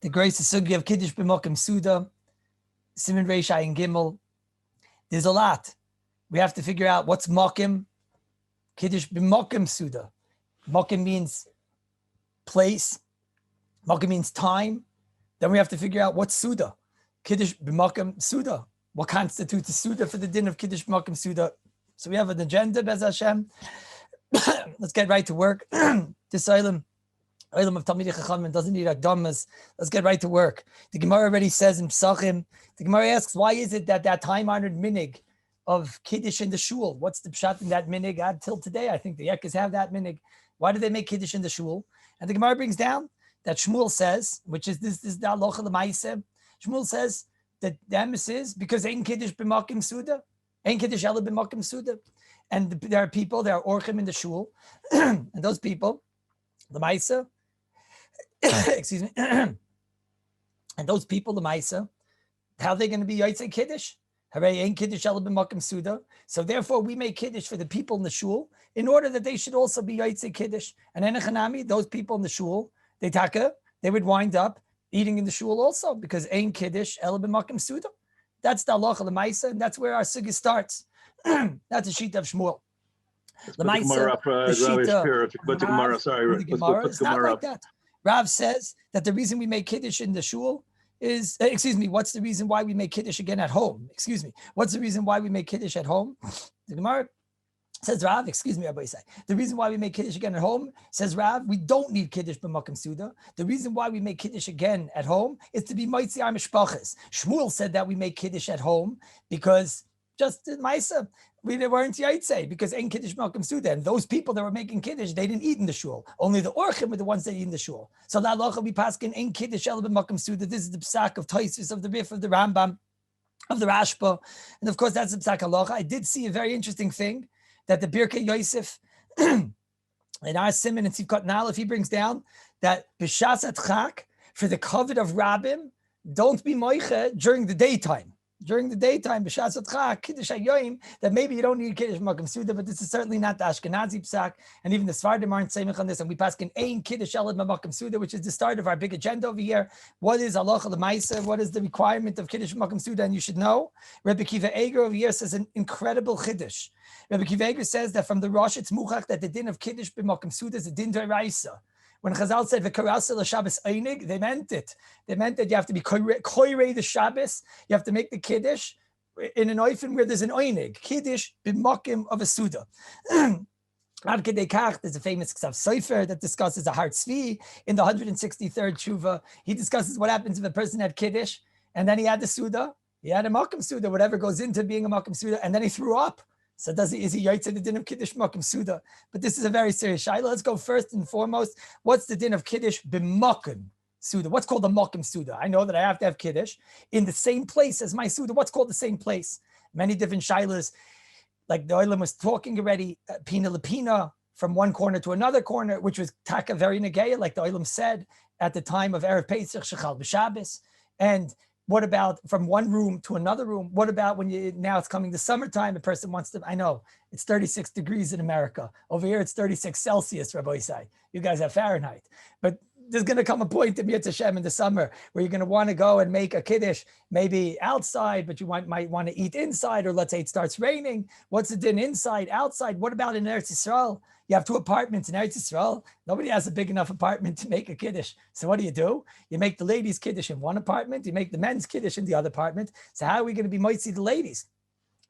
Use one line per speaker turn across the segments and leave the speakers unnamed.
The grace sugya of Kiddush b'Mokim Suda, Siman Reish Ayin Gimel. There's a lot. We have to figure out what's Mokim, Kiddush b'Mokim Suda. Mokim means place. Mokim means time. Then we have to figure out what's Suda. Kiddush b'Mokim Suda. What constitutes a Suda for the din of Kiddush b'Mokim Suda? So we have an agenda, Bez Hashem. Let's get right to work. This Olam of Talmidei Chachamim doesn't need Akdamas. Let's get right to work. The Gemara already says in Psachim, the Gemara asks, why is it that time-honored minig of Kiddush in the shul, what's the pshat in that minig? Till today, I think the Yekkes have that minig. Why do they make Kiddush in the shul? And the Gemara brings down that Shmuel says, which is this the halacha l'maaseh. Shmuel says that the emes is because ain't Kiddush b'Mokim Suda, ain't Kiddush ela b'Mokim Suda. And there are orchim in the shul, and those people, the Maisa, excuse me, and those people, the Maisa, how are they going to be Yotzei Kiddush? Hooray, ain't Kiddush ela b'Mokim Suda. So therefore, we make Kiddush for the people in the shul in order that they should also be Yotzei Kiddush. And Enechanami, those people in the shul, they would wind up eating in the shul also because ain't Kiddush ela b'Mokim Suda. That's the halacha l'maisa, and that's where our sugya starts. That's a sheet of Shmuel. The Gemara, it's not like that. Rav says that the reason we make Kiddush in the shul is, what's the reason why we make Kiddush again at home? What's the reason why we make Kiddush at home? The Gemara says, Rav, the reason why we make Kiddush again at home, says Rav, we don't need Kiddush b'Mokim Suda. The reason why we make Kiddush again at home is to be Moitzi our Mishpachas. Shmuel said that we make Kiddush at home because just in Maisa, we weren't Yaitse because ain't Kiddush b'Mokim Suda. And those people that were making Kiddush, they didn't eat in the shul. Only the Orchim were the ones that eat in the shul. So that halacha we paskin ain't Kiddush ela b'Mokim Suda. This is the psak of Taisus, of the Rif, of the Rambam, of the Rashba. And of course, that's the psak halacha. I did see a very interesting thing that the Birkei Yosef, in our Siman and Tzivkot Nalef, he brings down that b'shas atchak, for the covet of Rabbim, don't be moiche during the daytime. During the daytime, b'shas atchak, Kiddush HaYoyim, that maybe you don't need Kiddush b'Mokim Suda, but this is certainly not the Ashkenazi psak, and even the Sfardim aren't saying on this, and we pass in ein Kiddush ela b'Mokim Suda, which is the start of our big agenda over here. What is halacha l'maaseh? What is the requirement of Kiddush b'Mokim Suda? And you should know. Rabbi Kiva Eger over here says an incredible Chiddush. Rabbi Kiva Eger says that from the Rosh it's muchach that the din of Kiddush b'Mokim Suda is a din d'oraisa. When Chazal said v'karasa l'Shabbos einig, they meant it. They meant that you have to be koirei the Shabbos. You have to make the Kiddush in an oifen where there's an einig. Kiddush b'Mokim of a Suda. Ad Kedei Kach, there's a famous Ksav Sofer that discusses a Har Tzvi in the 163rd Tshuva. He discusses what happens if a person had Kiddush and then he had the Suda. He had a Mokim Suda, whatever goes into being a Mokim Suda, and then he threw up. So is he Yaitse the din of Kiddush Mokim Suda? But this is a very serious shayla. Let's go first and foremost. What's the din of Kiddush b'Mokim Suda? What's called the Mokim Suda? I know that I have to have Kiddush in the same place as my Suda. What's called the same place? Many different shaylas. Like the Olam was talking already, Pina Lepina, from one corner to another corner, which was taka very negeya, like the Olam said at the time of Erev Pesach, Shechal b'Shabbos. And what about from one room to another room? What about when now it's coming the summertime, a person wants to, I know, it's 36 degrees in America. Over here, it's 36 Celsius, Rabbi Isai. You guys have Fahrenheit. But there's going to come a point in Yetz Hashem in the summer where you're going to want to go and make a Kiddush, maybe outside, but you might want to eat inside, or let's say it starts raining. What's the din inside, outside? What about in Eretz Yisrael? You have 2 apartments in Eretz Yisrael. Nobody has a big enough apartment to make a Kiddush. So what do? You make the ladies' Kiddush in one apartment. You make the men's Kiddush in the other apartment. So how are we going to be moitzi the ladies?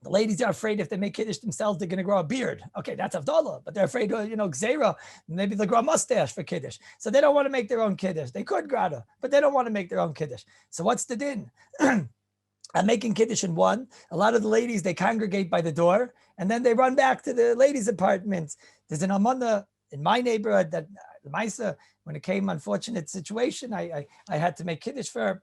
The ladies are afraid if they make Kiddush themselves, they're going to grow a beard. Okay, that's Avdallah, but they're afraid of, Gzeira. Maybe they'll grow a mustache for Kiddush. So they don't want to make their own Kiddush. They could grada, but they don't want to make their own Kiddush. So what's the din? I'm making Kiddush in one. A lot of the ladies, they congregate by the door, and then they run back to the ladies' apartments. There's an almana in my neighborhood that, the Maisa, when it came unfortunate situation, I had to make Kiddush for her.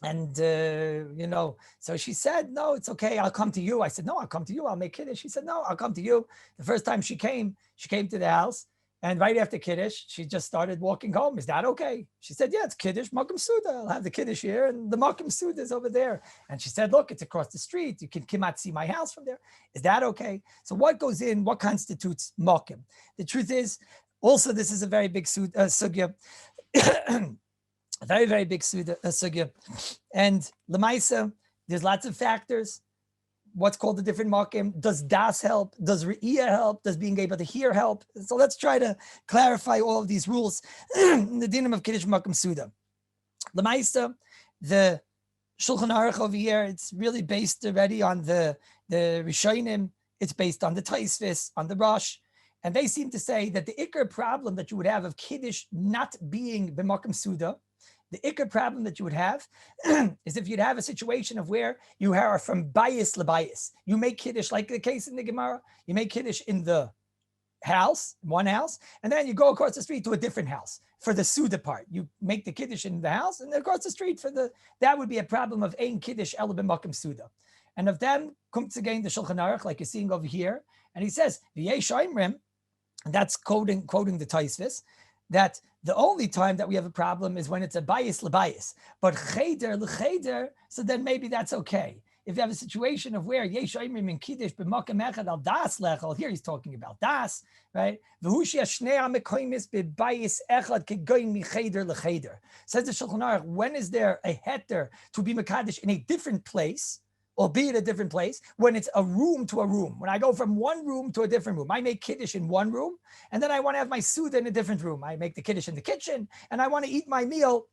And, so she said, no, it's okay. I'll come to you. I said, no, I'll come to you. I'll make Kiddush. She said, no, I'll come to you. The first time she came to the house. And right after Kiddush, she just started walking home. Is that okay? She said, yeah, it's Kiddush, Mokim Suda. I'll have the Kiddush here and the Mokim Suda is over there. And she said, look, it's across the street. You can come out see my house from there. Is that okay? So what goes in, what constitutes Mokim? The truth is, also, this is a very big sugya. A very, very big sugya. And Lemaisa, there's lots of factors. What's called the different makim. Does das help? Does re'iyah help? Does being able to hear help? So let's try to clarify all of these rules in the dinam of Kiddush makom suda. Lemaisa, the Shulchan Aruch over here, it's really based already on the Rishonim. It's based on the Taisvis, on the Rosh. And they seem to say that the ikar problem that you would have of Kiddush not being b'makom suda, the ikar problem that you would have is if you'd have a situation of where you are from bias lebias. You make Kiddush, like the case in the Gemara, you make Kiddush in the house, one house, and then you go across the street to a different house for the Suda part. You make the Kiddush in the house and then across the street that would be a problem of Ein Kiddush Ela b'makom Suda. And of them comes again the Shulchan Aruch, like you're seeing over here, and he says, V'yesh Oimrim, and that's quoting the Taisvis, that the only time that we have a problem is when it's a bias lebias. But cheder lecheder, so then maybe that's okay. If you have a situation of where yesh oimrim in kiddush b'makom echad al das lechol, here he's talking about das, right? V'hushi shnei hamekoymis b'bias echad kegoyin micheder lecheder. Says the Shulchan Aruch, when is there a heter to be mekadesh in a different place, albeit a different place, when it's a room to a room? When I go from one room to a different room, I make Kiddush in one room, and then I want to have my Suda in a different room. I make the Kiddush in the kitchen, and I want to eat my meal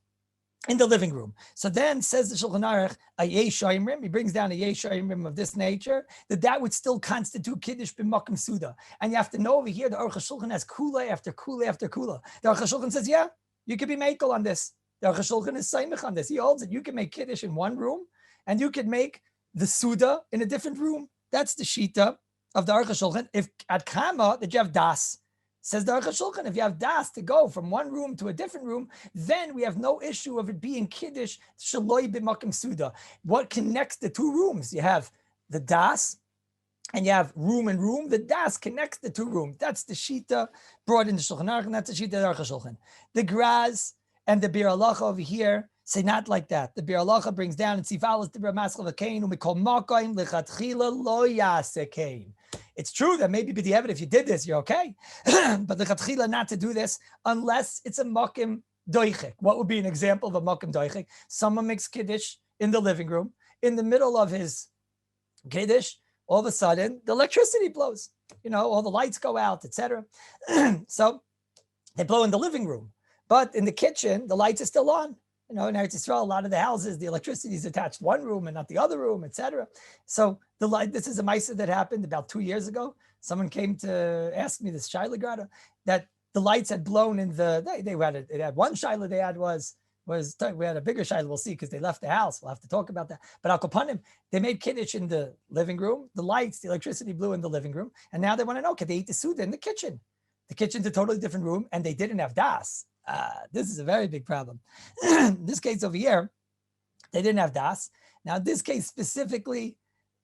in the living room. So then, says the Shulchan Aruch, a yesh oimrim, he brings down a yesh oimrim of this nature, that would still constitute Kiddush b'makom Suda. And you have to know over here, the Aruch HaShulchan has kula after kula after kula. The Aruch HaShulchan says, yeah, you could be makel on this. The Aruch HaShulchan is saimich on this. He holds it. You can make Kiddush in one room, and you can make the Suda in a different room. That's the Shita of the Aruch HaShulchan. If at Kama, that you have Das. Says the Aruch HaShulchan, if you have Das to go from one room to a different room, then we have no issue of it being Kiddush Shaloi b'makom Suda. What connects the two rooms? You have the Das, and you have room and room. The Das connects the two rooms. That's the Shita brought in the Shulchan Aruch, and that's the Shita of the Aruch HaShulchan. The Graz and the Bir Halacha over here say not like that. The Bir Halacha brings down and Sivalas the Maskal Kain, and we call Makayim Lichatchila Lo Yasekain. It's true that maybe b'diavad if you did this, you're okay. But Lichatchila not to do this unless it's a Makim Doichik. What would be an example of a Makim Doichik? Someone makes Kiddush in the living room. In the middle of his Kiddush, all of a sudden, the electricity blows. All the lights go out, etc. So they blow in the living room. But in the kitchen, the lights are still on. In Eretz Yisrael, a lot of the houses, the electricity is attached to one room and not the other room, etc. So this is a ma'aseh that happened about 2 years ago. Someone came to ask me, this Shraga, that the lights had blown in they had one Shaila they had was we had a bigger Shaila, we'll see, because they left the house. We'll have to talk about that. But Al Kapanim, they made Kiddush in the living room. The lights, the electricity blew in the living room. And now they want to know, can they eat the Suda in the kitchen? The kitchen's a totally different room, and they didn't have Das. This is a very big problem. In this case over here, they didn't have Das. Now, in this case specifically,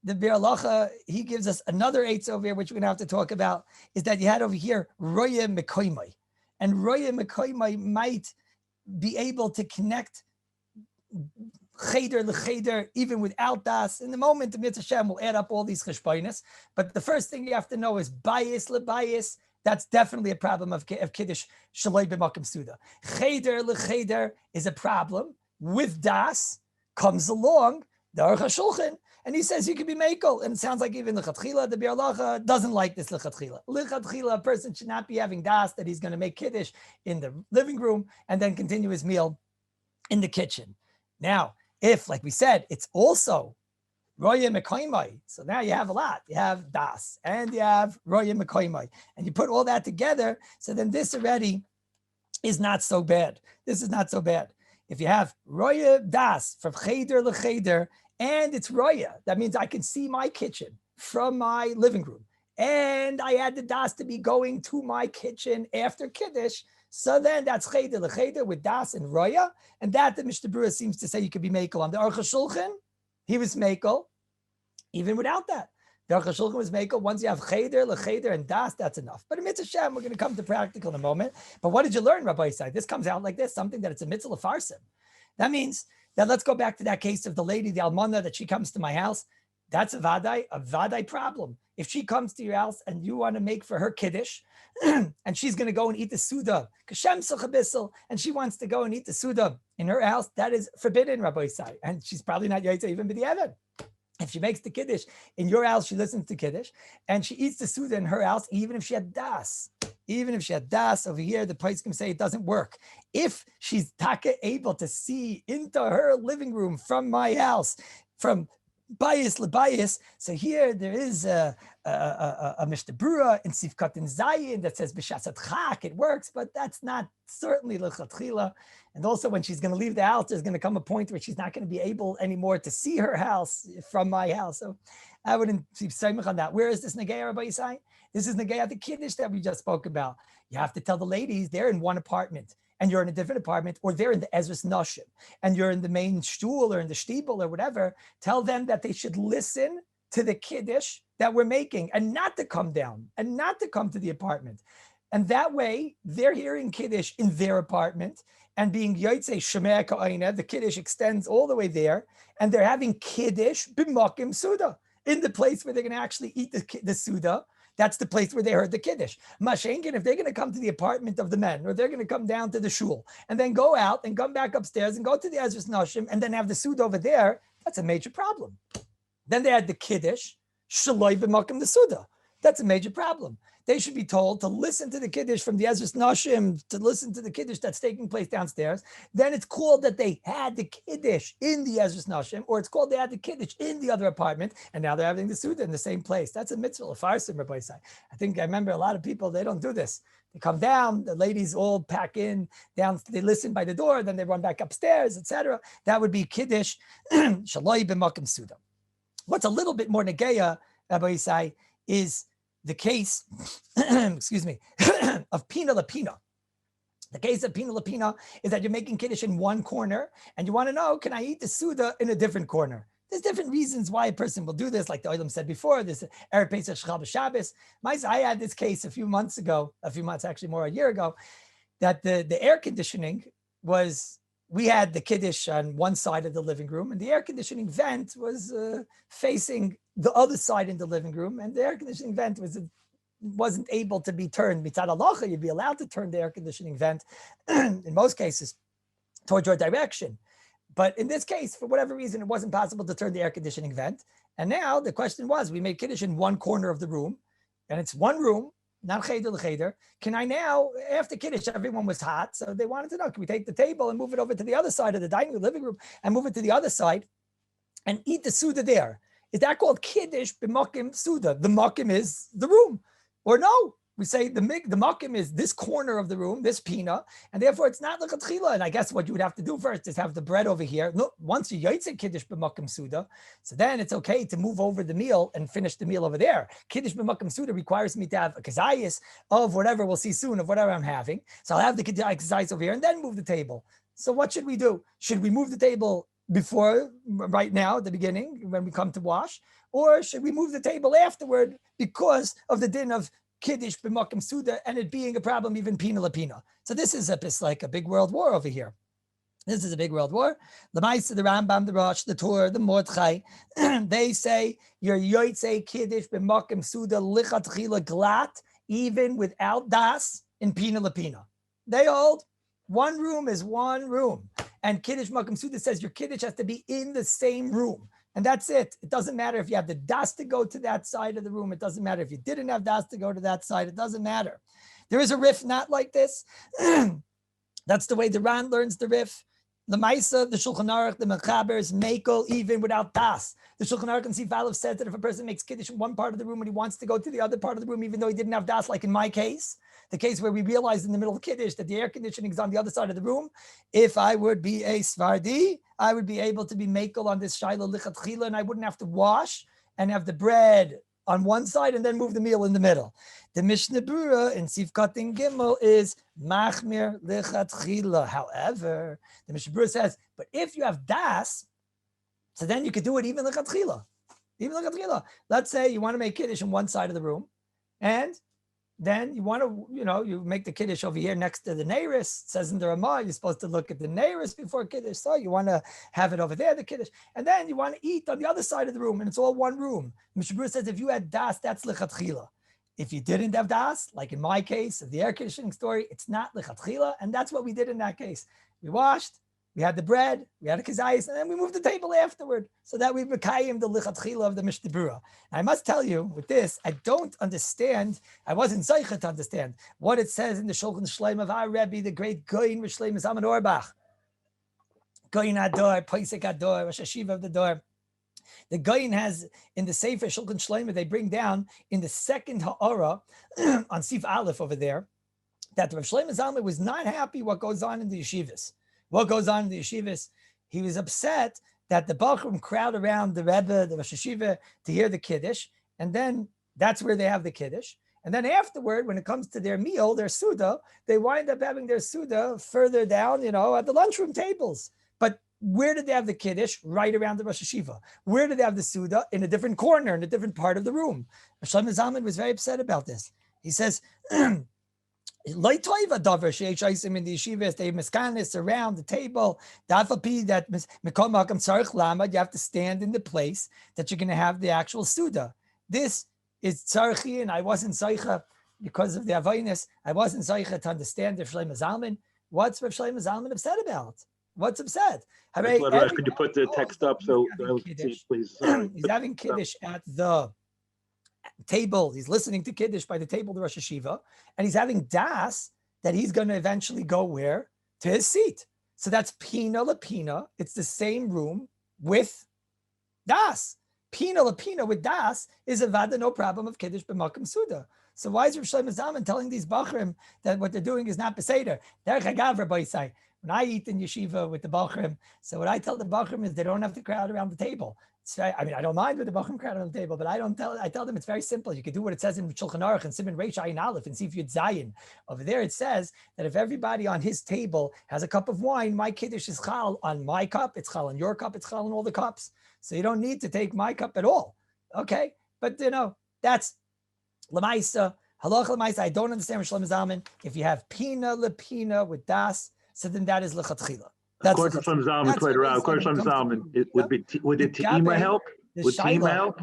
the Bir Halacha, he gives us another eitz over here, which we're going to have to talk about, is that you had over here Roya Mekoimai. And Roya Mekoimai might be able to connect Cheder lecheder even without Das. In the moment, the Mitzvah Shem will add up all these cheshbonos. But the first thing you have to know is bias lebias. That's definitely a problem of Kiddush Shaloi b'makom Suda. Cheder lecheder is a problem. With Das comes along the Aruch HaShulchan, and he says you can be mekel. And it sounds like even Lechatchila, the Bir Halacha, doesn't like this Lechatchila. Lechatchila, a person should not be having Das, that he's going to make Kiddush in the living room and then continue his meal in the kitchen. Now, if, like we said, it's also Roya Mekoimai. So now you have a lot. You have Das and you have Roya Mekoimai. And you put all that together, so then this already is not so bad. This is not so bad. If you have Roya Das from Cheder lecheder and it's Roya, that means I can see my kitchen from my living room. And I had the Das to be going to my kitchen after Kiddush. So then that's Cheder lecheder with Das and Roya. And that the Mishnah Berurah seems to say you could be mekel on. The Aruch HaShulchan, he was mekel even without that. The Aruch HaShulchan was mekel. Once you have Cheder lecheder and Das, that's enough. But in Mitzvah Shem, we're going to come to practical in a moment. But what did you learn, Rabbi Yisai? This comes out like this, something that it's a mitzvah lefarsim. That means that let's go back to that case of the lady, the almana, that she comes to my house. that's a vadai problem. If she comes to your house and you want to make for her kiddush, and she's going to go and eat the suda, and she wants to go and eat the suda in her house, that is forbidden, Rabbi Isai. And she's probably not yaitza even b'di'evet. If she makes the kiddush in your house, she listens to kiddush, and she eats the suda in her house, even if she had das. Even if she had das over here, the priest can say it doesn't work. If she's able to see into her living room from my house, from bias lebias. So here there is a Mishnah Brura in Sivkat and Zayin that says b'shasat chak, it works, but that's not certainly lechatchila. And also when she's going to leave the house, there's going to come a point where she's not going to be able anymore to see her house from my house. So I wouldn't see seimach on that. Where is this negaya, Rabbi Yisai? This is negaya the kiddush that we just spoke about. You have to tell the ladies they're in one apartment, and you're in a different apartment, or they're in the Ezras Nashim, and you're in the main shtul or in the shtibel or whatever. Tell them that they should listen to the kiddush that we're making and not to come down and not to come to the apartment. And that way, they're hearing kiddush in their apartment and being yotzei shemeh ka'ayna. The kiddush extends all the way there, and they're having kiddush b'makim suda, in the place where they're going to actually eat the suda. That's the place where they heard the kiddush. Mashenkin, if they're going to come to the apartment of the men, or they're going to come down to the shul, and then go out and come back upstairs and go to the Ezras Nashim, and then have the suda over there, that's a major problem. Then they had the kiddush, shaloi b'makim the suda. That's a major problem. They should be told to listen to the kiddush from the Ezras Nashim, to listen to the kiddush that's taking place downstairs. Then it's called that they had the kiddush in the Ezras Nashim, or it's called they had the kiddush in the other apartment, and now they're having the suda in the same place. That's a mitzvah, a farsim, Rabbi Yisai. I remember a lot of people, they don't do this. They come down, the ladies all pack in, down, they listen by the door, then they run back upstairs, etc. That would be kiddush, shaloi b'makim suda. What's a little bit more negeya, Rabbi Yisai, is the case, excuse me, of pina lapina. The case of pina lapina is that you're making kiddush in one corner, and you want to know, can I eat the suda in a different corner? There's different reasons why a person will do this, like the Olam said before. There's Erev Pesach Shraga Shabbos. I had this case a few months, actually more, a year ago, that the air conditioning was, we had the kiddush on one side of the living room, and the air conditioning vent was facing the other side in the living room, and the air conditioning vent wasn't able to be turned. Mitzad halacha, you'd be allowed to turn the air conditioning vent, in most cases, towards your direction. But in this case, for whatever reason, it wasn't possible to turn the air conditioning vent. And now the question was, we made kiddush in one corner of the room, and it's one room, not cheder l'cheder. Can I now, after kiddush, everyone was hot, so they wanted to know, can we take the table and move it over to the other side of the dining room, living room, and move it to the other side and eat the suda there? Is that called kiddush b'makim suda? The makim is the room. Or no, we say the makim is this corner of the room, this pina, and therefore it's not lechatchila. And I guess what you would have to do first is have the bread over here. No, once you yotzei kiddush b'makim suda, so then it's okay to move over the meal and finish the meal over there. Kiddush b'makim suda requires me to have a kazayis of whatever, we'll see soon, of whatever I'm having. So I'll have the kazayis over here and then move the table. So what should we do? Should we move the table before, right now, at the beginning, when we come to wash? Or should we move the table afterward because of the din of kiddush b'makim suda and it being a problem even pina lapina? So this is like a big world war over here. This is a big world war. The Maisa, the Rambam, the Rosh, the Torah, the Mordechai, they say your yotzei kiddush b'makim suda lichatchila glat, even without das in pina lapina. They hold one room is one room. And Kiddush Makom Suda says your Kiddush has to be in the same room. And that's it. It doesn't matter if you have the das to go to that side of the room. It doesn't matter if you didn't have das to go to that side. It doesn't matter. There is a riff not like this. That's the way the Ran learns the riff. The Maisa, the Shulchan Aruch, the Mechabers, Mekel, even without das. The Shulchan Aruch and Sif Aleph said that if a person makes Kiddush in one part of the room and he wants to go to the other part of the room, even though he didn't have das, like in my case, the case where we realized in the middle of Kiddush that the air conditioning is on the other side of the room, if I would be a Svardi, I would be able to be Mekel on this Shaila Lichatchila, and I wouldn't have to wash and have the bread on one side and then move the meal in the middle. The Mishnah Brura in Sivkat Gimel is Machmir Lichatchila. However, the Mishnah Brura says, but if you have das, so then you could do it even Lichatchila. Even Lichatchila. Let's say you want to make Kiddush in one side of the room, and then you want to, you make the Kiddush over here next to the Neiris. It says in the Ramah, you're supposed to look at the Neiris before Kiddush. So you want to have it over there, the Kiddush. And then you want to eat on the other side of the room, and it's all one room. Mishnah Berurah says if you had das, that's lichatchila. If you didn't have das, like in my case of the air conditioning story, it's not lichatchila. And that's what we did in that case. We washed, we had the bread, we had a kazayis, and then we moved the table afterward so that we mekayim the lichatchila of the Mishnah Berurah. I must tell you, with this, I don't understand, I wasn't zeicha to understand what it says in the Shulchan Shleim of our Rebbe, the great Goyin Shleim Zalman Auerbach. Goyin Ador, Poisek Ador, Rosh Hashiva of the Dor. The Goyin has, in the Sefer Shulchan Shleim, they bring down in the second Ha'ara, on Sif Aleph over there, that the Rav Shlomo Zalman was not happy what goes on in the yeshivas. What goes on in the yeshivas? He was upset that the Bachrim crowd around the Rebbe, the Rosh Hashiva, to hear the Kiddush, and then that's where they have the Kiddush. And then afterward, when it comes to their meal, their Suda, they wind up having their Suda further down, at the lunchroom tables. But where did they have the Kiddush? Right around the Rosh Hashiva. Where did they have the Suda? In a different corner, in a different part of the room. Rav Shlomo Zalman was very upset about this. He says, Loi toiva davar sheish oisim in the yeshivas, they miskanis around the table. Dafapi that mekom hakam tzarich lamad, you have to stand in the place that you're going to have the actual suda. This is tzarichi, and I wasn't zeicha because of the avoinus. I wasn't zeicha to understand Rav Shlomo Zalman. What's Rav Shlomo Zalman upset about? What's upset?
Could you put the text up so I would see, please?
He's having Kiddush at the table. He's listening to Kiddush by the table of the Rosh Hashiva, and he's having das that he's going to eventually go where? To his seat. So that's pina la pina. It's the same room with das. Pina la pina with das is a vada, no problem of Kiddush b'makam suda. So why is Rav Shlomo Zalman telling these bachrim that what they're doing is not beseder? Derech hagav, Rabbi Yisai, when I eat in yeshiva with the bachrim, so what I tell the bachrim is they don't have to crowd around the table. I don't mind with the bachrim crowd on the table, but I tell them it's very simple. You can do what it says in Shulchan Aruch and Siman Reish Ayin Aleph and see if you'd Zayin. Over there it says that if everybody on his table has a cup of wine, my kiddush is chal on my cup, it's chal on your cup, it's chal on all the cups. So you don't need to take my cup at all. Okay, but that's Lamaisa, Halacha Lamaisa. I don't understand Rav Shlomo Zalman. If you have pina lepina with das, so then that is lechatchila.
According to Shlomo Zalman, quite around. According to Shlomo Zalman, would the teima help? Would teima help?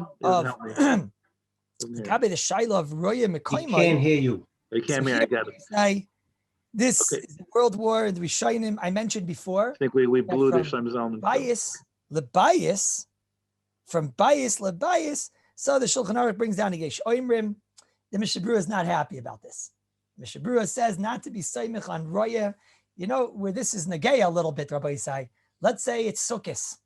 The shaila of Roya Mekoyma.
He can't hear you.
They can't hear. I get it.
This is the World War, the Rishonim I mentioned before.
I think we blew the Shlomo Zalman.
From bias lebias. So the Shulchan Aruch brings down the Yesh Oimrim. The Mishnah Berurah is not happy about this. Mishnah Berurah says not to be soymich on Roya. Where this is negay a little bit, Rabbi Yisai. Let's say it's Sukkos.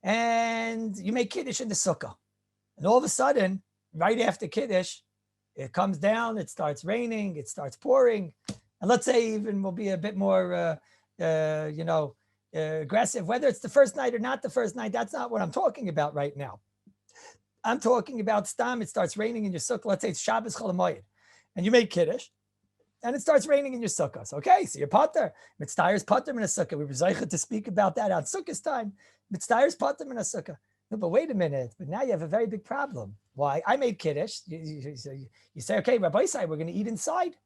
And you make Kiddush in the Sukkah. And all of a sudden, right after Kiddush, it comes down, it starts raining, it starts pouring. And let's say even we'll be a bit more, aggressive. Whether it's the first night or not the first night, that's not what I'm talking about right now. I'm talking about Stam, it starts raining in your Sukkah. Let's say it's Shabbos Chol HaMoed. And you make Kiddush. And it starts raining in your sukkah. So, okay, so you're potter. Mitztayer's potter in a sukkah. We were zeicha to speak about that on sukkah's time. Mitztayer's potter in a sukkah. No, but wait a minute. But now you have a very big problem. Why? I made Kiddush. You say, okay, Rabbi Yisai, we're going to eat inside.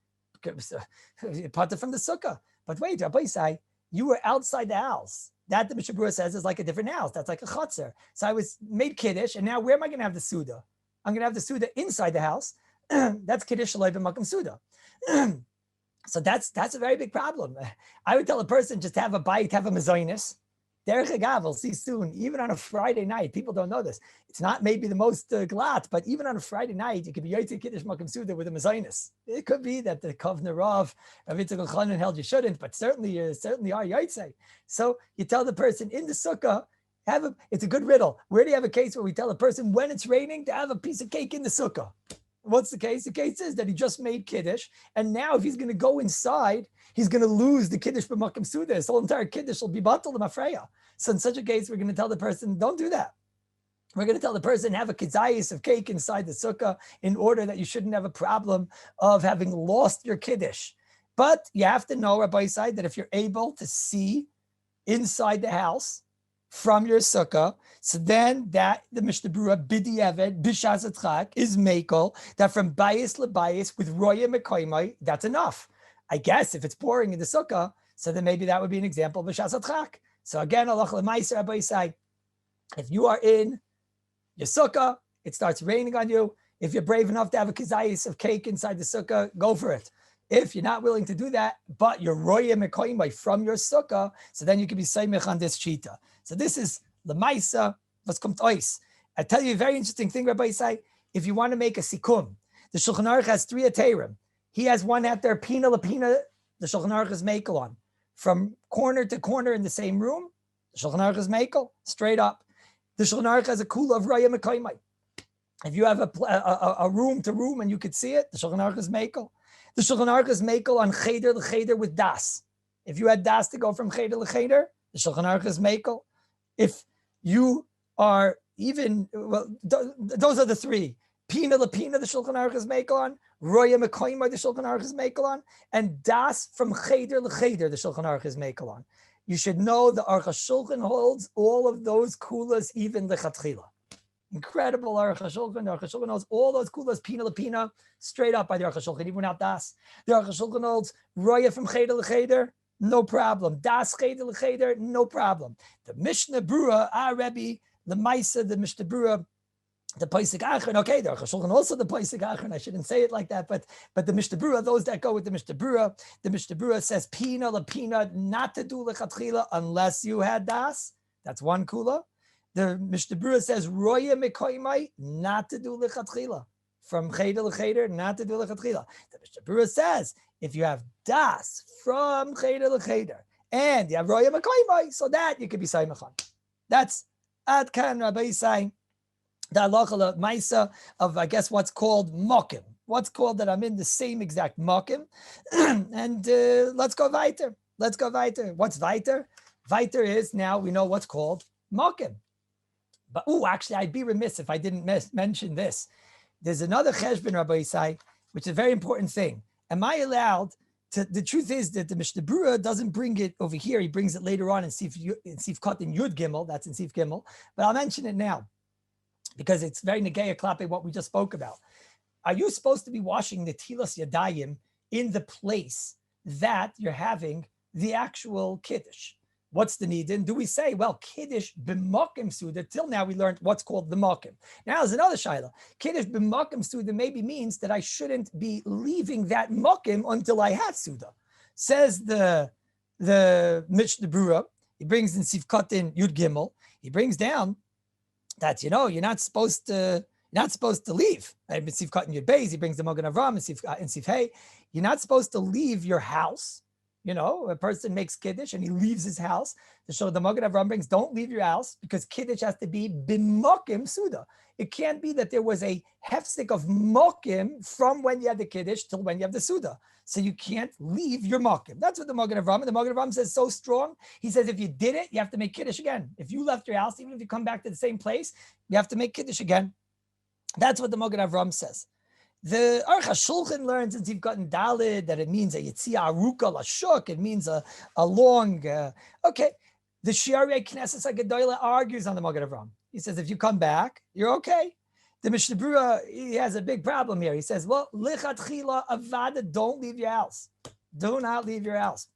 Potter from the sukkah. But wait, Rabbi Yisai, you were outside the house. That the Mishnah Berurah says is like a different house. That's like a chutzner. So I made Kiddush, and now where am I going to have the Suda? I'm going to have the Suda inside the house. That's Kiddush Shaloi b'Makam Suda. So that's a very big problem. I would tell a person just have a bite, have a mazoinus. Derech hagav, we'll see soon. Even on a Friday night, people don't know this. It's not maybe the most glatt, but even on a Friday night, you could be yotzei kiddush makam suda with a mazoinus. It could be that the kovner Rav Yitzchak Elchanan held you shouldn't, but certainly are yotzei. So you tell the person in the sukkah, it's a good riddle. Where do you have a case where we tell a person when it's raining to have a piece of cake in the sukkah? What's the case? The case is that he just made Kiddush, and now if he's going to go inside, he's going to lose the Kiddush b'makam suda. His whole entire Kiddush will be batal l'mafreya. So in such a case, we're going to tell the person, don't do that. We're going to tell the person, have a kizayis of cake inside the sukkah in order that you shouldn't have a problem of having lost your Kiddush. But you have to know, Rabbi Yisai, that if you're able to see inside the house from your sukkah, so then that the Mishnah Berurah b'diavad b'shas chag is mekel that from bias lebias with roya mekoymai, that's enough. I guess if it's pouring in the sukkah, so then maybe that would be an example of b'shas chag. So again, Allah l'maiser Rabbi say, if you are in your sukkah, it starts raining on you. If you're brave enough to have a kazayis of cake inside the sukkah, go for it. If you're not willing to do that, but you're roya mekoymai from your sukkah, so then you can be seimich on this cheetah. So this is the Maisa, was kommt ois. I tell you a very interesting thing, Rabbi Isai. If you want to make a sikum, the Shulchan Aruch has 3 aterim. He has one at there, pina lapina, the Shulchan Aruch is mekel on. From corner to corner in the same room, the Shulchan Aruch is mekel, straight up. The Shulchan Aruch has a kula of raya mekoymai. If you have a room to room and you could see it, the Shulchan Aruch is mekel. The Shulchan Aruch is mekel on cheder l'cheder with das. If you had das to go from cheder l'cheder, the Shulchan Aruch is mekel. If you are even, well, those are the 3. Pina lapina, the Shulchan Aruch is mekel on. Roya mekoymai, the Shulchan Aruch is mekel on. And das from cheder l'cheder, the Shulchan Aruch is mekel on. You should know the Aruch HaShulchan holds all of those kulas even lechatchila. Incredible Aruch HaShulchan. The Aruch HaShulchan holds all those kulas pina lapina straight up by the Aruch HaShulchan, even without das. The Aruch HaShulchan holds roya from cheder l'cheder. No problem. Das cheder l'cheder, no problem. The Mishnah Berurah, our Rebbe, the Maisa, the Mishnah Berurah, the Paisik Achron. Okay, the Aruch HaShulchan also the Paisik Achron. I shouldn't say it like that, but the Mishnah Berurah, those that go with the Mishnah Berurah says pina la pina, not to do lechatchila unless you had das. That's one kula. The Mishnah Berurah says roya mekoymai, not to do lechatchila. From cheder l'cheder, not to do lechatchila. The Mishnah Berurah says if you have das from cheder l'cheder and you have roya mekoymai, so that you could be saimach on. That's ad kan Rabbi saying the halacha ma'isa of, I guess, what's called mokim. What's called that I'm in the same exact mokim, and let's go weiter. Let's go weiter. What's weiter? Weiter is now we know what's called mokim. But actually, I'd be remiss if I didn't mention this. There's another cheshbon, Rabbi Isai, which is a very important thing. Am I allowed to? The truth is that the Mishnah Berurah doesn't bring it over here. He brings it later on in Sif Kot in Yud Gimel. That's in Sif Gimel. But I'll mention it now because it's very negeya klape what we just spoke about. Are you supposed to be washing the tilas yadayim in the place that you're having the actual kiddush? What's the need? And do we say, well, kiddush b'makim suda? Till now we learned what's called the makim. Now there's another shaila. Kiddush b'makim suda maybe means that I shouldn't be leaving that makim until I had suda. Says the Mishnah Berurah. He brings in Sivkot in Yud Gimel. He brings down that you're not supposed to leave. In Sivkot in Yud Beis, he brings the Magen Avram in Sif Hey. You're not supposed to leave your house. A person makes kiddush and he leaves his house. The Magen Avram brings, don't leave your house because kiddush has to be b'mokim suda. It can't be that there was a hefsek of mokim from when you had the kiddush till when you have the suda. So you can't leave your mokim. That's what the Magen Avram, and the Magen Avram says so strong. He says if you did it, you have to make kiddush again. If you left your house, even if you come back to the same place, you have to make kiddush again. That's what the Magen Avram says. The Aruch HaShulchan learns in Tivkat Dalid that it means a yitzia aruka lashuk. It means a long. Okay, the Shiarei Knesset HaGedolah argues on the Magen Avram. He says if you come back, you're okay. The Mishnah Berurah, he has a big problem here. He says, well, lichatchila avada, don't leave your house. Do not leave your house.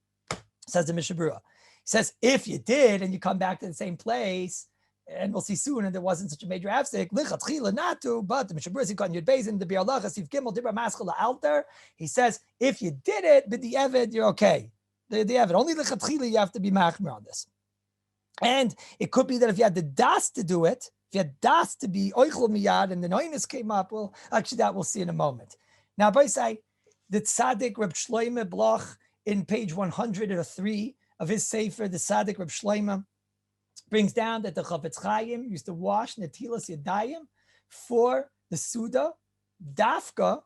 Says the Mishnah Berurah. He says if you did and you come back to the same place. And we'll see soon, and there wasn't such a major afsek. Lichatchila not to, but the Mishnah Berurah got in Yud Beis in the Bi'alacha Sif Gimel Dibra Maschala Alter. He says if you did it, but the Eved, you're okay. The Eved only lichatchila you have to be machmer on this. And it could be that if you had the das to do it, if you had das to be oichel miyad, and the noinus came up, well, actually that we'll see in a moment. Now, by say the tzaddik Reb Shloime Bloch in page 103 of his sefer, the tzaddik Reb Shloime brings down that the Chavetz Chaim used to wash netilas yadayim for the Suda, dafka,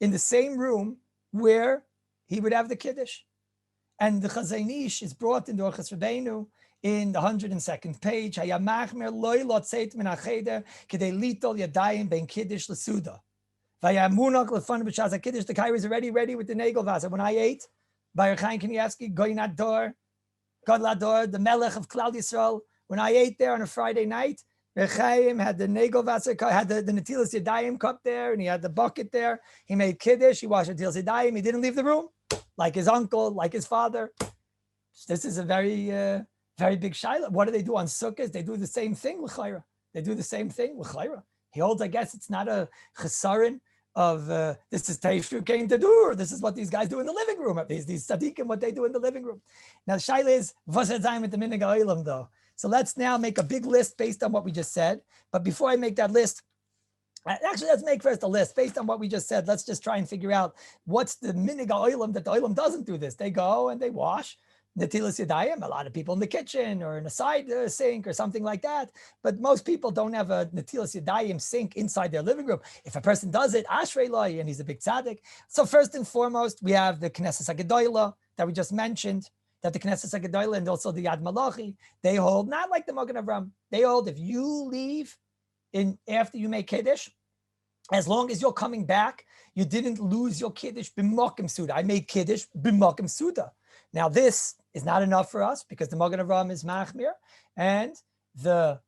in the same room where he would have the Kiddush. And the Chazon Ish is brought in the Orchos Rabbeinu in the 102nd page. Hayamachmer loy lotzeit min hacheder kedei litol yadayim ben Kiddush l'Suda. Vayamunach lefan b'shas HaKiddush. The Kaira is already ready with the Nagel Vasa. When I ate, by Chaim Kanievsky, Goyin Ador, God Lador, the Melech of Klal Yisrael, When I ate there on a Friday night, Reb Chaim had the Negovasser, had the Netilas Yadayim cup there, and he had the bucket there. He made Kiddush, he washed Netilas Yadayim, he didn't leave the room, like his uncle, like his father. This is a very, very big shaila. What do they do on Sukkot? They do the same thing, l'chayra. They do the same thing, l'chayra. He holds, I guess, it's not a chesaron of this is Teishu came to do, or this is what these guys do in the living room. These tzaddikim, what they do in the living room. Now, the shaila is, what's the time with the minig ha'olam, though? So let's now make a big list based on what we just said. But before I make that list, actually, let's make first a list based on what we just said. Let's just try and figure out what's the minig ha'olam that the olam doesn't do this. They go and they wash Netilas Yadayim, a lot of people in the kitchen or in a side sink or something like that. But most people don't have a Netilas Yadayim sink inside their living room. If a person does it, Ashrei Loi, and he's a big tzaddik. So first and foremost, we have the Knesset HaGedolah that we just mentioned, that the Knesset HaGedolah and also the Yad Malachi, they hold, not like the Magen Avram, they hold if you leave in after you make Kiddush, as long as you're coming back, you didn't lose your Kiddush b'mokim suda. I made Kiddush b'mokim suda. Now this is not enough for us because the Magen Avram is machmir and the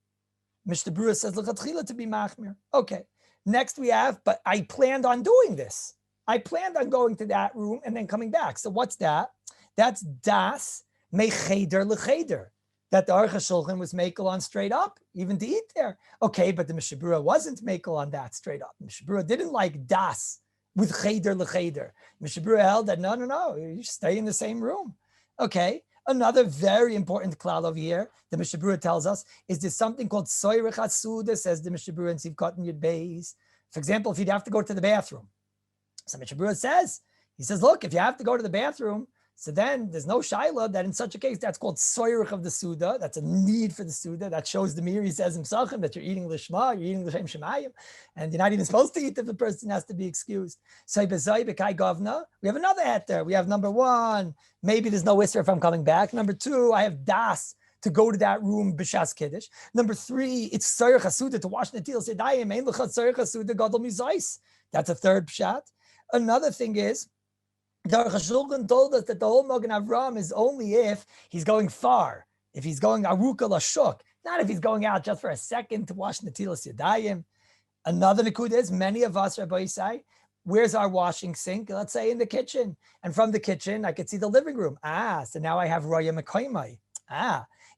Mishnah Berurah says l'chatchila to be machmir. Okay, next we have, but I planned on doing this. I planned on going to that room and then coming back. So what's that? That's das mecheder lecheder. That the Aruch HaShulchan was makel on straight up, even to eat there. Okay, but the Mishnah Berurah wasn't makel on that straight up. Mishnah Berurah didn't like das with cheder lecheder. Mishnah Berurah held that no, you stay in the same room. Okay, another very important klal over here, the Mishnah Berurah tells us, is there's something called soyrech hasuda, says the Mishnah Berurah in Sivkot and Yud Beis. For example, if you'd have to go to the bathroom. So Mishnah Berurah says, look, if you have to go to the bathroom, so then there's no shaila that in such a case, that's called soyrech of the Suda. That's a need for the Suda. That shows the Miri says himself that you're eating Lishma, you're eating L'Shem Shemayim, and you're not even supposed to eat if the person has to be excused. So we have another hat there. We have number one, maybe there's no Isser if I'm coming back. Number two, I have das to go to that room b'shas Kiddush. Number three, it's soyrech hasuda to wash netilas yadayim. Ein l'chad soyrech hasuda gadol mizais. That's a third pshat. Another thing is, the Aruch HaShulchan told us that the whole Magen Avram is only if he's going far, if he's going aruka lashuk, not if he's going out just for a second to wash netilas yadayim. Another nikud is many of us, Rabbi Yisai, where's our washing sink? Let's say in the kitchen, and from the kitchen I could see the living room. So now I have roya mekoymai.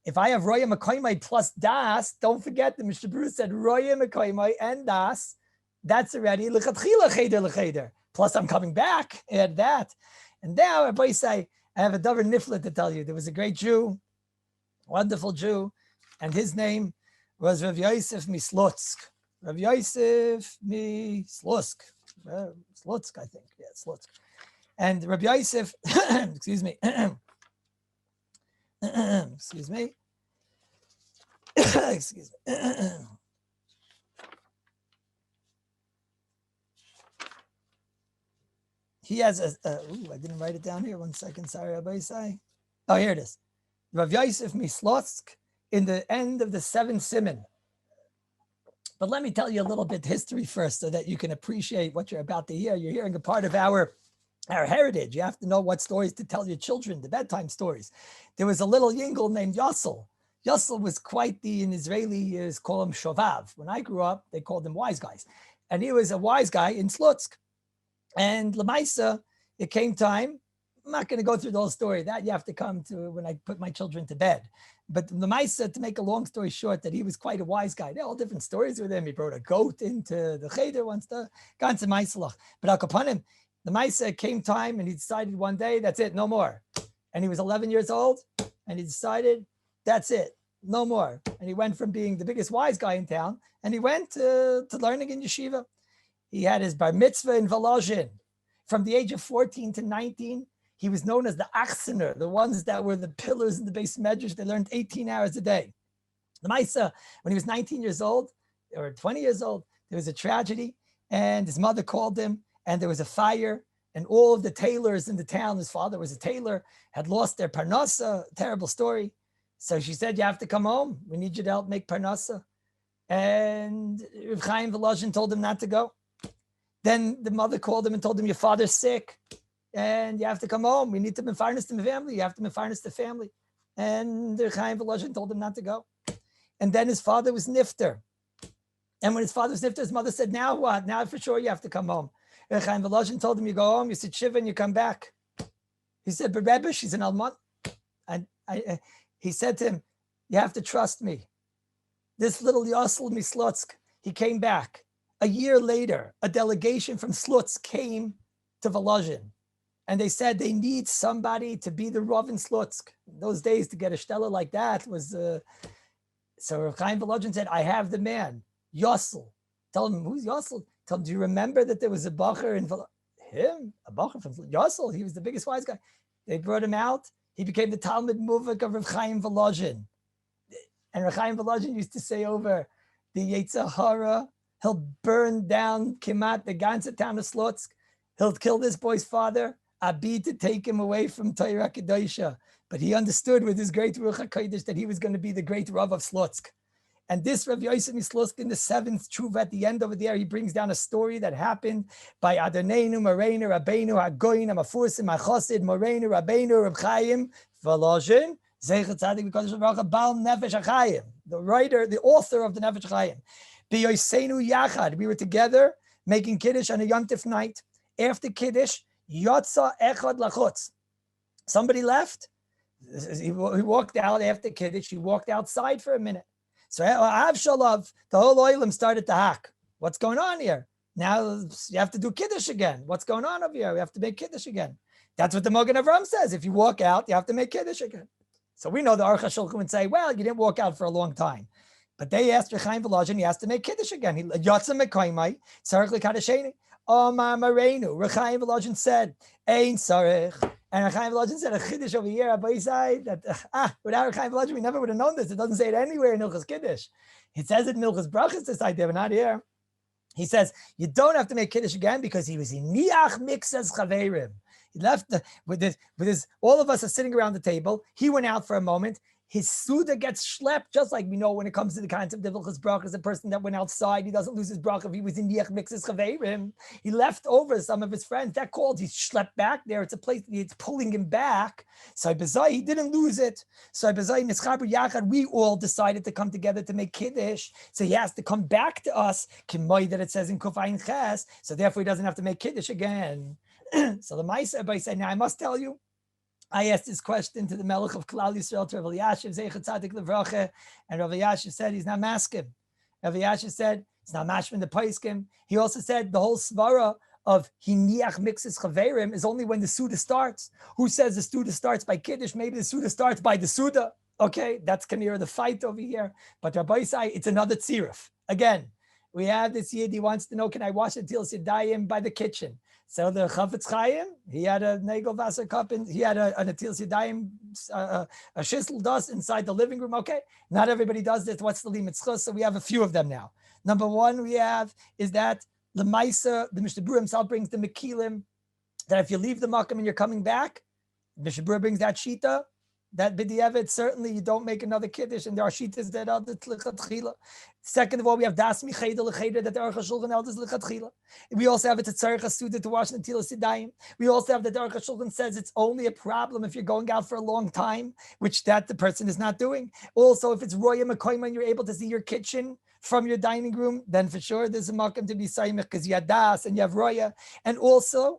If I have roya mekoymai plus das, don't forget the Mishnah Berurah said roya mekoymai and das. That's already lechatchila cheder lecheder. Plus, I'm coming back, add that. And now, Rabbi Yisai, I have a davar nifla to tell you. There was a great Jew, wonderful Jew, and his name was Rav Yosef Mislutsk. Rav Yosef Mislutsk. Slutsk, I think. Yeah, Slutsk. And Rav Yosef, excuse me. Excuse me. Excuse me. He has I didn't write it down here. 1 second. Sorry, Rabbi Yisai. Oh, here it is. Rav Yosef Mislotsk in the end of the 7th Siman. But let me tell you a little bit history first so that you can appreciate what you're about to hear. You're hearing a part of our heritage. You have to know what stories to tell your children, the bedtime stories. There was a little yingle named Yossel. Yossel was quite in Israeli, call him Shovav. When I grew up, they called him wise guys. And he was a wise guy in Slutsk. And Lamaisa, it came time. I'm not going to go through the whole story. That you have to come to when I put my children to bed. But Lamaisa, to make a long story short, that he was quite a wise guy. There are all different stories with him. He brought a goat into the cheder once. Ganze Maisalach. But Al Kapanim, Lamaisa came time and he decided one day, that's it, no more. And he was 11 years old and he decided, that's it, no more. And he went from being the biggest wise guy in town and he went to learning in yeshiva. He had his bar mitzvah in Volozhin. From the age of 14 to 19, he was known as the achsener, the ones that were the pillars in the base medrash. They learned 18 hours a day. The Maisa, when he was 19 years old or 20 years old, there was a tragedy and his mother called him and there was a fire and all of the tailors in the town, his father was a tailor, had lost their parnasa, terrible story. So she said, you have to come home. We need you to help make parnasa. And Reb Chaim Volozhin told him not to go. Then the mother called him and told him, your father's sick and you have to come home. We need to mefarnes the family. You have to mefarnes the family. And the Chaim Volozhin told him not to go. And then his father was nifter. And when his father was nifter, his mother said, now what? Now for sure you have to come home. Reb Chaim Volozhin told him, you go home, you sit shiva and you come back. He said, but Rebbe, she's an almon. And he said to him, you have to trust me. This little Yosel Mislutsk, he came back. A year later, a delegation from Slutsk came to Volozhin. And they said they need somebody to be the Rav in Slutsk. In those days, to get a stella like that was... So Reb Chaim Volozhin said, I have the man, Yosel. Tell him, who's Yosel? Tell him, do you remember that there was a bacher in him? A bacher from Yosel? He was the biggest wise guy. They brought him out. He became the Talmud Muvak of Reb Chaim Volozhin. And Reb Chaim Volozhin used to say over the Yetzer Hara, he'll burn down Kimat, the ganze town of Slutsk. He'll kill this boy's father, Abi, to take him away from Torah Kedosha. But he understood with his great Ruach HaKodesh that he was going to be the great Rav of Slutsk. And this Rav Yosef Mislutsk in the 7th Tshuva at the end over there, he brings down a story that happened by Adonenu, Moreinu, Rabbeinu, Hagoyin, Amafursim, Achosid, Moreinu, Rabbeinu, Reb Chaim, Volozhin, Zeichet Tzadik V'Kodesh Baruch Baal Nefesh HaChaim, the writer, the author of the Nefesh HaChaim. B'Yoseinu Yachad, we were together making Kiddush on a Yom Tif night. After Kiddush, Yotza Echad Lachutz. Somebody left. He walked out after Kiddush. He walked outside for a minute. So Avshalov, the whole oilam started to hack. What's going on here? Now you have to do Kiddush again. What's going on over here? We have to make Kiddush again. That's what the Mogen Avram says. If you walk out, you have to make Kiddush again. So we know the Aruch HaShulchan would say, well, you didn't walk out for a long time. But they asked Reb Chaim Volozhin, he has to make Kiddush again. He Yotza Mekoimai, Tzarech L'Kadasheni. Omar Marenu. Reb Chaim Volozhin said, Ein Tzarech. And Reb Chaim Volozhin said a Kiddush over here, Abba Yisai, that without Reb Chaim Volozhin, we never would have known this. It doesn't say it anywhere in Hilchos Kiddush. It says it in Hilchos Brachos this idea, but not here. He says, you don't have to make Kiddush again because he was in Niach Mixas Chaverim. He left with his, all of us are sitting around the table. He went out for a moment. His Suda gets schlepped, just like we know when it comes to the concept of Hilchos Brachos, a person that went outside, he doesn't lose his bracha if he was in Niach Mixas Chaverim. He left over some of his friends. That called, he's schlepped back there. It's a place, it's pulling him back. So he didn't lose it. So we all decided to come together to make Kiddush. So he has to come back to us, that it says in Kuf Ayin Ches. So therefore he doesn't have to make Kiddush again. So the Maisa Rabbi said, now I must tell you, I asked this question to the Melech of Klal Yisrael, to Rav Elyashiv, Zeichet Tzadik Levracha, and Rav Elyashiv said he's not maskim. Rav Elyashiv said it's not mashmin the paiskim. He also said the whole svara of hiniach mixes chaverim is only when the Suda starts. Who says the Suda starts by Kiddush? Maybe the Suda starts by the Suda. Okay, that's Kanir the fight over here. But Rabbi Yisai, it's another tziruf. Again, we have this yid, he wants to know, can I wash the Tilas Yadayim by the kitchen? So the Chafetz Chaim, he had a Negel Wasser cup, and he had a Tilas Yadayim, a shisel dust inside the living room. Okay, not everybody does this. What's the limit? So we have a few of them now. Number one we have is that the Maisa, the Mishnah Berurah himself brings the Mekilim, that if you leave the Makam and you're coming back, Mishnah Berurah brings that Shita, that B'di'evet, certainly you don't make another Kiddush, and there are Shitas that are the Lichatchila. Second of all, we have Das Micheda L'Cheder, that the Aruch HaShulchan held is Lichatchila. We also have a Tzarech HaSuda to wash the Tilas Yadayim. We also have that the Aruch HaShulchan says it's only a problem if you're going out for a long time, which that the person is not doing. Also, if it's Roya Mekoyma and you're able to see your kitchen from your dining room, then for sure there's a makam to be saimich because you have Das and you have Roya. And also,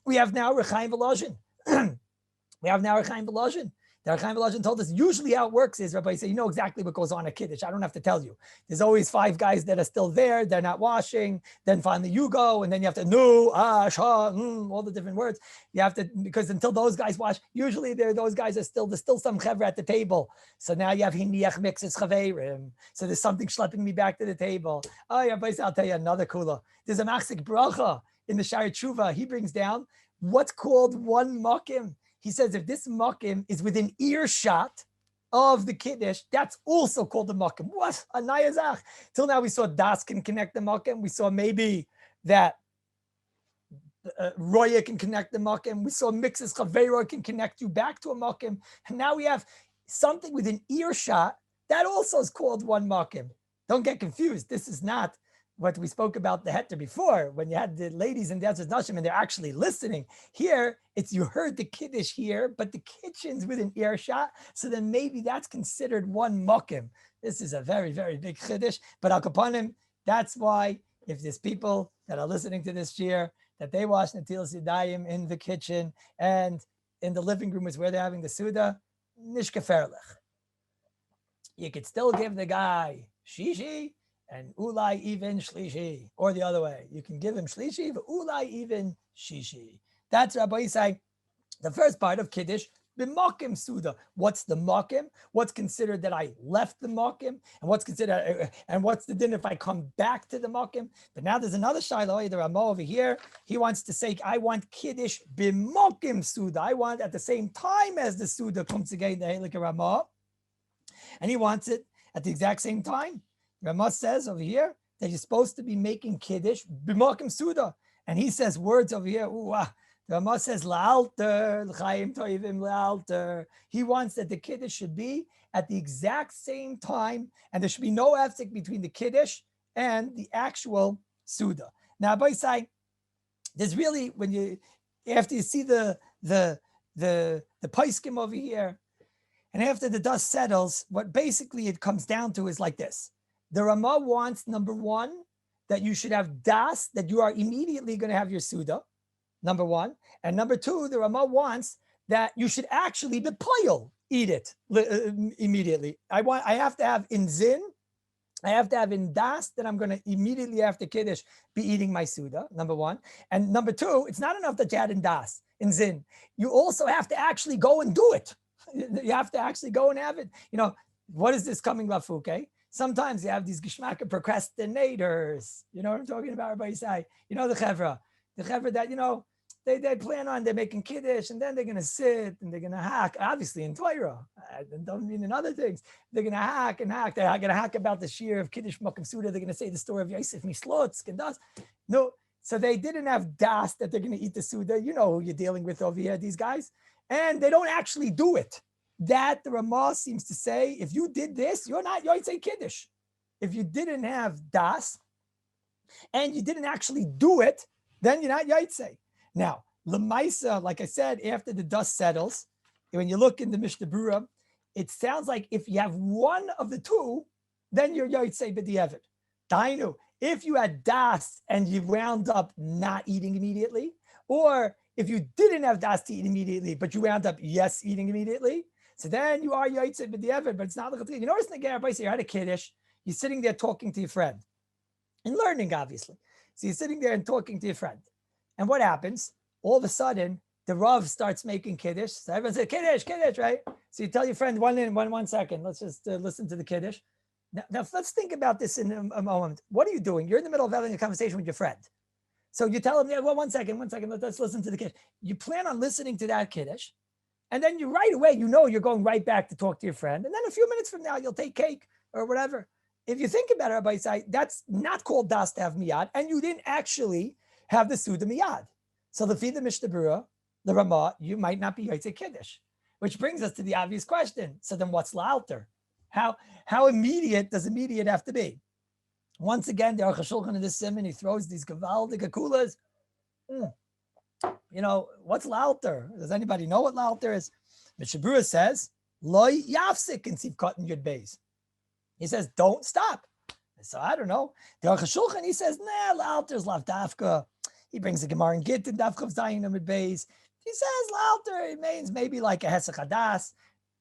we have now Reb Chaim Volozhin. We have now Reb Chaim Volozhin. The Chaim Volozhin told us usually how it works is, Rabbi say, you know exactly what goes on at Kiddush. I don't have to tell you. There's always 5 guys that are still there. They're not washing. Then finally you go, and then you have to all the different words. You have to, because until those guys wash, usually those guys are still, there's still some chevra at the table. So now you have hiniach mixes chaverim. So there's something schlepping me back to the table. Oh, yeah, Rabbi, I'll tell you another kula. There's a machzik bracha in the Shari Tshuva. He brings down what's called one makim. He says if this makim is within earshot of the Kiddush, that's also called the makim. What? A nayazach. Till now we saw Das can connect the makim. We saw maybe that Roya can connect the makim. We saw mixes Chavera can connect you back to a makim. And now we have something within earshot that also is called one makim. Don't get confused. This is not what we spoke about the heter before, when you had the ladies and dancers nashim and they're actually listening. Here, it's you heard the kiddush here, but the kitchen's within earshot, so then maybe that's considered one mokim. This is a very, very big kiddush, but al kapanim, that's why if there's people that are listening to this year, that they wash netilas yadayim in the kitchen and in the living room is where they're having the suda, nishkeferlech. You could still give the guy shishi and ulai even shlishi, or the other way. You can give him shlishi, but ulai even shishi. That's Rabbi Yisai, the first part of Kiddush, b'makim suda. What's the makim? What's considered that I left the makim? And what's considered, and what's the din if I come back to the makim? But now there's another shiloh, the Ramah over here. He wants to say, I want Kiddush b'makim suda. I want at the same time as the suda comes again, the Helik Ramah. And he wants it at the exact same time. Ramah says over here that you're supposed to be making Kiddush b'makim suda. And he says words over here. The Ramah says la'alter, l'chaim toivim la'alter. He wants that the Kiddush should be at the exact same time, and there should be no hefsek between the Kiddush and the actual suda. Now, by say, there's really, when you, after you see the paiskim over here, and after the dust settles, what basically it comes down to is like this. The Ramah wants, number one, that you should have das, that you are immediately going to have your suda, number one. And number two, the Ramah wants that you should actually be poil, eat it immediately. I have to have in zin, I have to have in das, that I'm going to immediately after Kiddush be eating my suda, number one. And number two, it's not enough that you had in das, in zin. You also have to actually go and do it. You have to actually go and have it. You know, what is this coming lafuke? Sometimes you have these geshmaka procrastinators. You know what I'm talking about, everybody say? You know the chevra that, you know, they plan on, they're making kiddush and then they're going to sit and they're going to hack, obviously in Torah. I don't mean in other things. They're going to hack and hack. They're going to hack about the shear of kiddush makom suda. They're going to say the story of Yosef Mishlotz and das. No, so they didn't have das that they're going to eat the suda. You know who you're dealing with over here, these guys. And they don't actually do it. That the Ramah seems to say, if you did this, you're not Yotzei Kiddush. If you didn't have das and you didn't actually do it, then you're not Yotzei. Now, Lemaisa, like I said, after the dust settles, when you look in the Mishnah Berurah, it sounds like if you have one of the two, then you're Yotzei B'di'evet. Dainu, if you had das and you wound up not eating immediately, or if you didn't have das to eat immediately, but you wound up eating immediately, so then you are Yotzei B'di'evet, but it's not like you notice in the Gemara, you're at a Kiddush, you're sitting there talking to your friend and learning, obviously. So you're sitting there and talking to your friend. And what happens? All of a sudden, the Rav starts making Kiddush. So everyone says, Kiddush, right? So you tell your friend, one second, let's just listen to the Kiddush. Now, let's think about this in a moment. What are you doing? You're in the middle of having a conversation with your friend. So you tell him, one second, let's listen to the Kiddush. You plan on listening to that Kiddush. And then you right away, you know you're going right back to talk to your friend. And then a few minutes from now, you'll take cake or whatever. If you think about it, Rabbi Yisai, that's not called das to have miyad. And you didn't actually have the suda miyad. So the feed the Mishnah Berurah, the Ramah, you might not be Yotzei Kiddush. Which brings us to the obvious question. So then what's la'alter? How immediate does immediate have to be? Once again, the Aruch HaShulchan in this simon, he throws these gavaldik akulas. You know, what's la'alter? Does anybody know what la'alter is? Mishnah Berurah says, loy yafsik in sivkot and yud beis. He says, don't stop. So I don't know. The Aruch HaShulchan, he says, la'alter is lav dafka. He brings the Gemara and Git and dafka of zayin and yud beis. He says la'alter, it means maybe like a hesach hadas.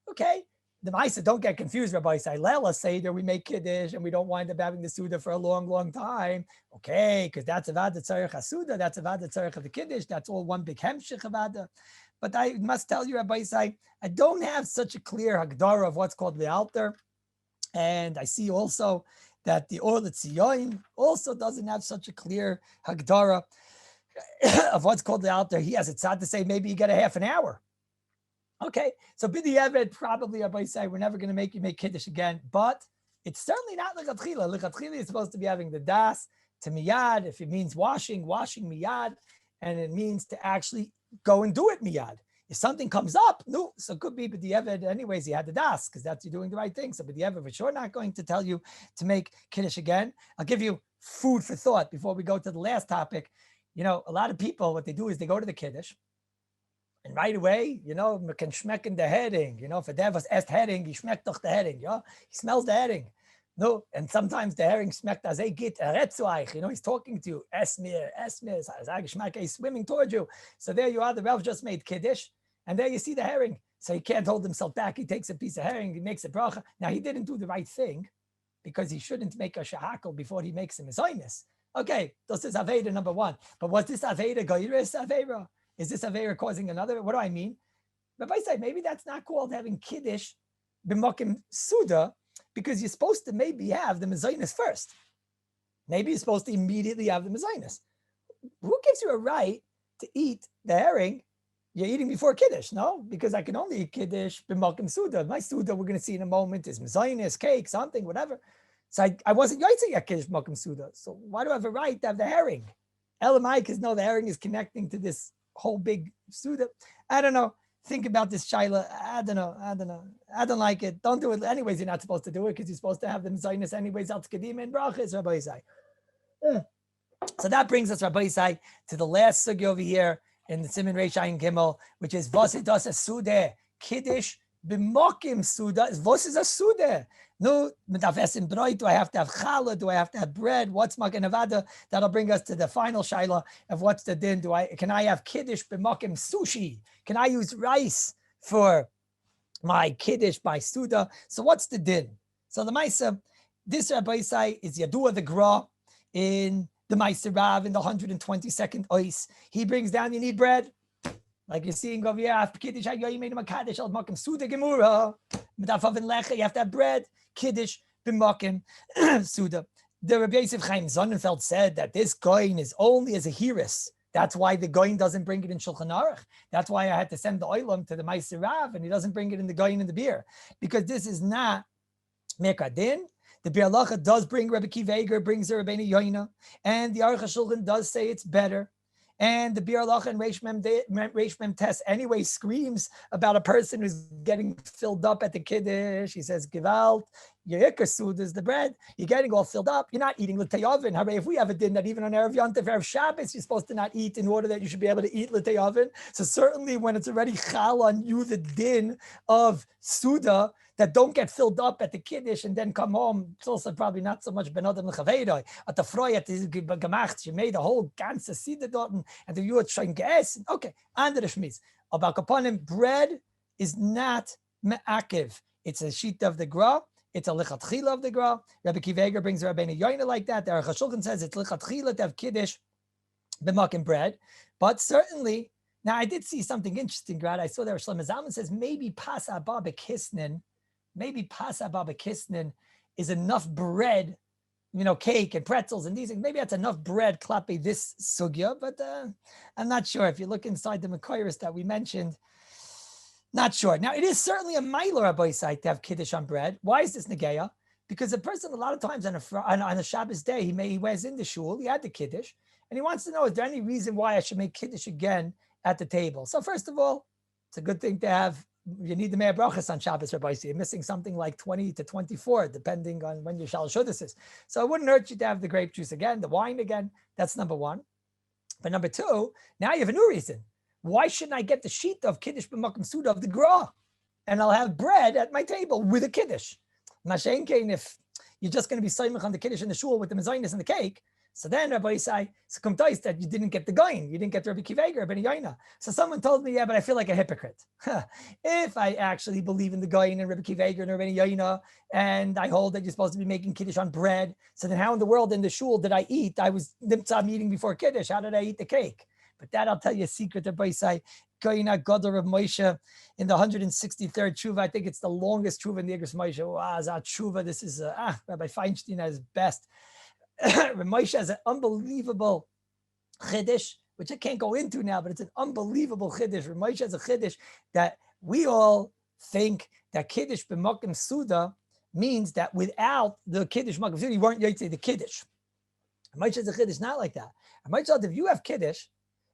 Okay. The Maisa, don't get confused, Rabbi Yisai. Lela say that we make Kiddush and we don't wind up having the Suda for a long, long time. Okay, because that's Avad Tzarech HaSuda, that's Avad Tzarech of the Kiddush, that's all one big Hemshich Avada. But I must tell you, Rabbi Yisai, I don't have such a clear Hagdara of what's called the altar. And I see also that the Or L'Tzion also doesn't have such a clear Hagdara of what's called the altar. He has it sad to say maybe you get a half an hour. Okay, so B'di'evet, probably Rabbi say we're never going to make you make Kiddush again, but it's certainly not Lichatchila. Lichatchila is supposed to be having the das to miyad, if it means washing miyad, and it means to actually go and do it miyad. If something comes up, no, so it could be, but the Eved, anyways, he had the das, because that's you doing the right thing. So, but the Eved, for sure, not going to tell you to make Kiddush again. I'll give you food for thought before we go to the last topic. You know, a lot of people, what they do is they go to the Kiddush, and right away, you know, man can schmecken the herring. You know, if a der was erst herring, he schmeckt doch the herring. Yeah, he smells the herring. No, and sometimes the herring schmeckt as geht zu euch. You know, he's talking to you. Es mir, he's swimming towards you. So there you are. The Rav just made Kiddush, and there you see the herring. So he can't hold himself back. He takes a piece of herring, he makes a bracha. Now he didn't do the right thing, because he shouldn't make a shahakal before he makes a mezainis. Okay, this is Aveda number one. But was this Aveda Gairis Avera? Is this Avera causing another? What do I mean? Rabbi said maybe that's not called having Kiddush b'makim Suda, because you're supposed to maybe have the mezainis first. Maybe you're supposed to immediately have the mezainis. Who gives you a right to eat the herring you're eating before Kiddush? No, because I can only eat Kiddush b'makim Suda. My Suda, we're going to see in a moment, is mezainis, cake, something, whatever. So I wasn't yotzei at Kiddush b'makim Suda. So why do I have a right to have the herring? Elamai, because no, the herring is connecting to this whole big Suda. I don't know. Think about this Shaila. I don't know. I don't like it. Don't do it. Anyways, you're not supposed to do it because you're supposed to have the mezainis anyways. Al Tkedim and brachas, Rabbi Isai. So that brings us, Rabbi Isai, to the last sugi over here in the Siman Reish Ayin Gimel, which is Vosidas a Sude, Kiddush b'mokim Suda. Vos is a Sude. No, do I have to have challah? Do I have to have bread? What's Magen Avada? That'll bring us to the final shaila of what's the din. Can I have Kiddush b'mokim sushi? Can I use rice for my Kiddush by Suda? So what's the din? So the Maisa, this Rabbi Isai is Yadua the Gra in the Maisa Rav in the 122nd ois. He brings down, you need bread. Like you're seeing over here, Kiddush HaYoyim Makadesh Al Makim Suda Gemura. You have to have bread. Kiddush b'makim Suda. The Rabbi Yosef Chaim Sonnenfeld said that this goyin is only as a hiris. That's why the goyin doesn't bring it in Shulchan Aruch. That's why I had to send the oilam to the Meiser Rav, and he doesn't bring it in the goyin in the beer, because this is not mekadin. The Bahalacha does bring Rabbi Kiva brings the Rabbeinu Yoina, and the Aruch HaShulchan does say it's better. And the Bir Lach and Reish Mem Test anyway screams about a person who's getting filled up at the Kiddush. He says, Gewalt, your Iker Sud is the bread. You're getting all filled up. You're not eating L'tei Oven. If we have a din that even on Erev Yontif, Erev Shabbos, you're supposed to not eat in order that you should be able to eat L'tei Oven. So certainly when it's already chal on you, the din of Suda, that don't get filled up at the Kiddush and then come home. It's also probably not so much Ben Adam L'Chaveiroi. At the Freud gemacht, she made a whole ganze Sida dort, and the Yud Shein geessen. Okay, andere Shmiz. About Kapanim, bread is not me'akiv. It's a sheet of the Gra. It's a lichat chila of the Gra. Rabbi Kiva brings Rabbeinu Yoina like that. The Aruch HaShulchan says it's lichat chila to have Kiddush b'makim bread. But certainly, now I did see something interesting, Grad. I saw there Shlomo Zalman says maybe pas haba b'kisnin. Maybe Pasa Baba Kisnin is enough bread, you know, cake and pretzels and these things. Maybe that's enough bread, klapi this sugya, but I'm not sure. If you look inside the Makairis that we mentioned, not sure. Now, it is certainly a Mailer Rabbi site to have Kiddush on bread. Why is this Negeya? Because a person, a lot of times on a Shabbos day, he wears in the shul, he had the Kiddush, and he wants to know, is there any reason why I should make Kiddush again at the table? So first of all, it's a good thing to have. You need the Me'er Brachas on Shabbos, Rabbi. You're missing something like 20 to 24, depending on when your Shal Shudas is. So it wouldn't hurt you to have the grape juice again, the wine again. That's number one. But number two, now you have a new reason. Why shouldn't I get the sheet of Kiddush b'makom Suda of the Gra? And I'll have bread at my table with a Kiddush. Mashen Kain, if you're just going to be soymach on the Kiddush in the shul with the mezainis and the cake, so then Rabbi Isai, it's kumtais that you didn't get the goyin, you didn't get the Rabbi Kiva or Ben Yoina. So someone told me, yeah, but I feel like a hypocrite. If I actually believe in the goyin and Rabbi Kiva and Ben Yoina, and I hold that you're supposed to be making Kiddush on bread, so then how in the world in the shul did I eat? I was nimtzah eating before Kiddush. How did I eat the cake? But that I'll tell you a secret, Rabbi Isai. Goyina Gadol of Moshe in the 163rd tshuva. I think it's the longest tshuva in the Igros Moshe. Wow, that tshuva. This is Rabbi Feinstein at his best. Moshe has an unbelievable chiddush, which I can't go into now, but it's an unbelievable chiddush. Moshe has a chiddush that we all think that kiddush b'makom Suda means that without the kiddush b'makom Suda, you weren't yotzei the kiddush. Moshe has a chiddush not like that. Moshe said, if you have kiddush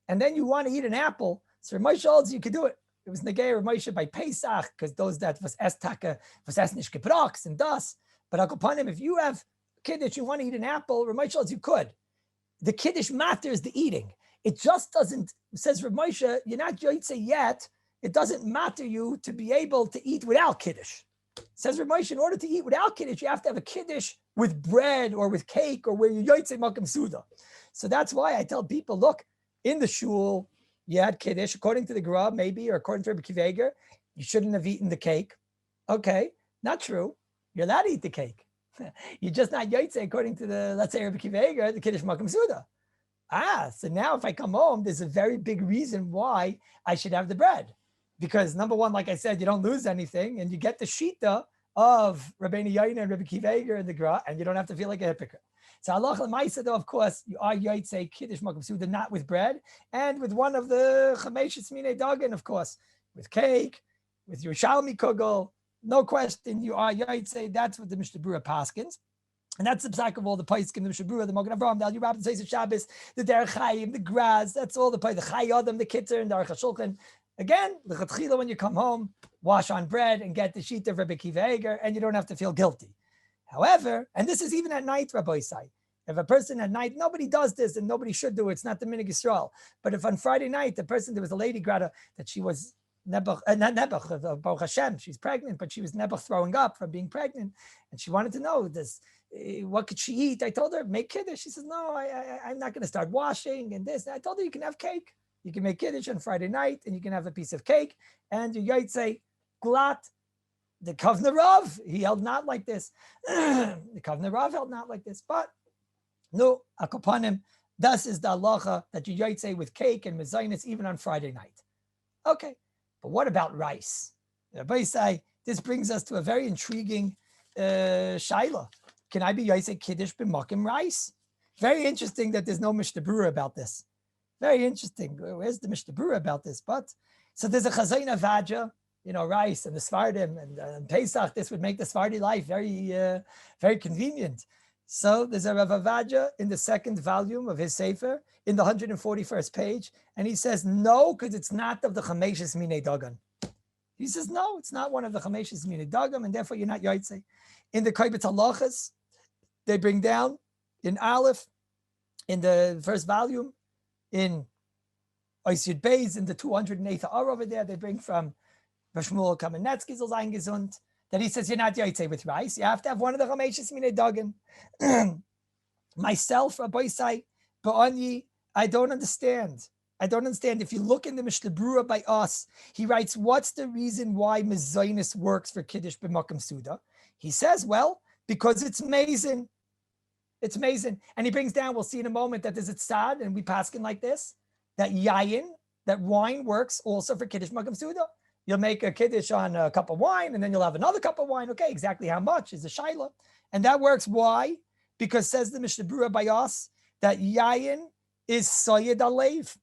and then you want to eat an apple, so Moshe holds you could do it. It was Negei Moshe by Pesach, because those that was Estaka, was Esnish Gebrachs and das. But Akopanim, if you have Kiddush, you want to eat an apple, Ramoshe, as you could. The Kiddush matters the eating. It just doesn't, says Ramoshe, you're not Yoitze yet. It doesn't matter you to be able to eat without Kiddush. Says Ramoshe, in order to eat without Kiddush, you have to have a Kiddush with bread or with cake or where you Yoitze Makam Suda. So that's why I tell people, look, in the shul, you had Kiddush, according to the Gra, maybe, or according to Rabbi Akiva Eiger, you shouldn't have eaten the cake. Okay, not true. You're allowed to eat the cake. You're just not Yoitze according to the, let's say, Rabbi Akiva Eiger, the Kiddush Makam Suda. So now if I come home, there's a very big reason why I should have the bread. Because number one, like I said, you don't lose anything, and you get the shita of Rabbeinu Yaina and Rabbi Akiva Eiger in the Gra, and you don't have to feel like a hypocrite. So Allah L'maisa, though, of course, you are Yoitze Kiddush Makam Suda, not with bread, and with one of the Chameshis Minei Dagan, of course, with cake, with your Shalmi Kugel, no question, you are Yoitze. That's what the Mishnah Berurah paskins. And that's the psak of all the Paiskim, the Mishnah Berurah, the Magen Avraham, the Al Yirab, the Seis Shabbos, the Derech Chaim, the Graz, that's all the Chai Adam, the Kitzur, and the Aruch HaShulchan. Again, the Chatchila, when you come home, wash on bread and get the sheet of Rabbi Akiva Eiger, and you don't have to feel guilty. However, and this is even at night, Rabbi Isai, if a person at night, nobody does this and nobody should do it, it's not the Minig Yisrael. But if on Friday night, there was a lady, Grata, that she was Nebuch, not Nebuch, Baruch Hashem, she's pregnant, but she was Nebuch throwing up from being pregnant, and she wanted to know this. What could she eat? I told her, make Kiddush. She says, no, I'm not going to start washing and this. And I told her, you can have cake. You can make Kiddush on Friday night, and you can have a piece of cake, and you Yoitze Glat. The Kavna Rav, he held not like this. The Kavna Rav held not like this. But no, Akopanim, thus is the halacha that you Yoitze with cake and mezainis even on Friday night. Okay, but what about rice? Rabbi say this brings us to a very intriguing shaila. Can I be Yoitze Kiddush b'makim rice? Very interesting that there's no Mishnah Berurah about this. Very interesting. Where's the Mishnah Berurah about this? But so there's a chazayna vaja, rice and the Svardim and Pesach. This would make the Svardi life very, very convenient. So there's a Rav Avadia in the second volume of his Sefer in the 141st page, and he says no, because it's not of the Chameshis Minei Dagan. He says no, it's not one of the Chameshis Minei Dagan, and therefore you're not Yoitze. In the Koibet Halachas, they bring down in Aleph, in the first volume, in Oisyud Beis, in the 208th hour over there, they bring from Shmuel Kamenetsky soll sein gesund, that he says you're not Yoitze with rice. You have to have one of the Chameshis Minei Dagan. Myself, Rabbi Isai, Ba'ani, I don't understand. If you look in the Mishnah Berurah by us, he writes, what's the reason why mezainis works for Kiddush b'makam Suda? He says, well, because it's amazing. It's amazing. And he brings down, we'll see in a moment, that there's a tzad, and we paskin like this, that yayin, that wine works also for Kiddush b'makam Suda. You'll make a Kiddush on a cup of wine, and then you'll have another cup of wine. Okay, exactly how much is a shaila. And that works. Why? Because says the Mishnah Berurah by us, that yayin is soyed alev.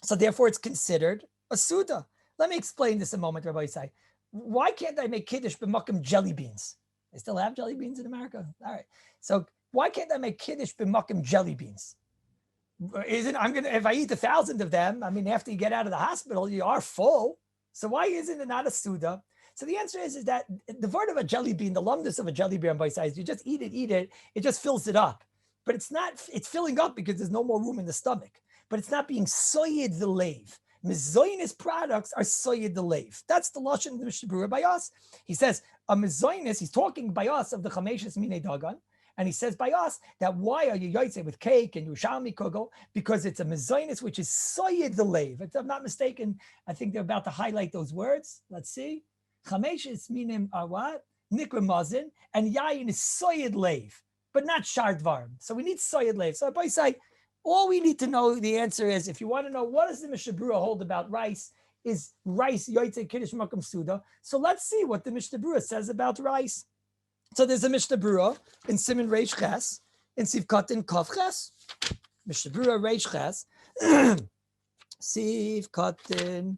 So therefore it's considered a Suda. Let me explain this a moment, Rabbi Isai. Why can't I make Kiddush b'makom jelly beans? They still have jelly beans in America? All right. So why can't I make Kiddush b'makom jelly beans? If I eat 1,000 of them, after you get out of the hospital, you are full. So why isn't it not a Suda? So the answer is that the word of a jelly bean, the lumdus of a jelly bean by size, you just eat it, it just fills it up. But it's filling up because there's no more room in the stomach. But it's not being soyed the lave. Mezoinus products are soyed the lave. That's the lashon of the Mishnah Berurah by us. He says, a mezoinus, he's talking by us of the Chameshis Minei Dagan, and he says by us that why are you Yoitze with cake and Yerushalmi Kugel? Because it's a mezoinus which is soyed the lave. If I'm not mistaken, I think they're about to highlight those words. Let's see. Chameshis Minim are what? Nikra Mazin, and Yayin is soyed lave, but not shardvarm. So we need soyed lave. So if I say, all we need to know, the answer is, if you want to know what does the Mishnah Berurah hold about rice, is rice Yoitze Kiddush Makam Suda. So let's see what the Mishnah Berurah says about rice. So there's a Mishnah Berurah in Siman Reish Ches, in Sivkatin Kav Ches. Mishnah Berurah Reish Ches, Sivkatin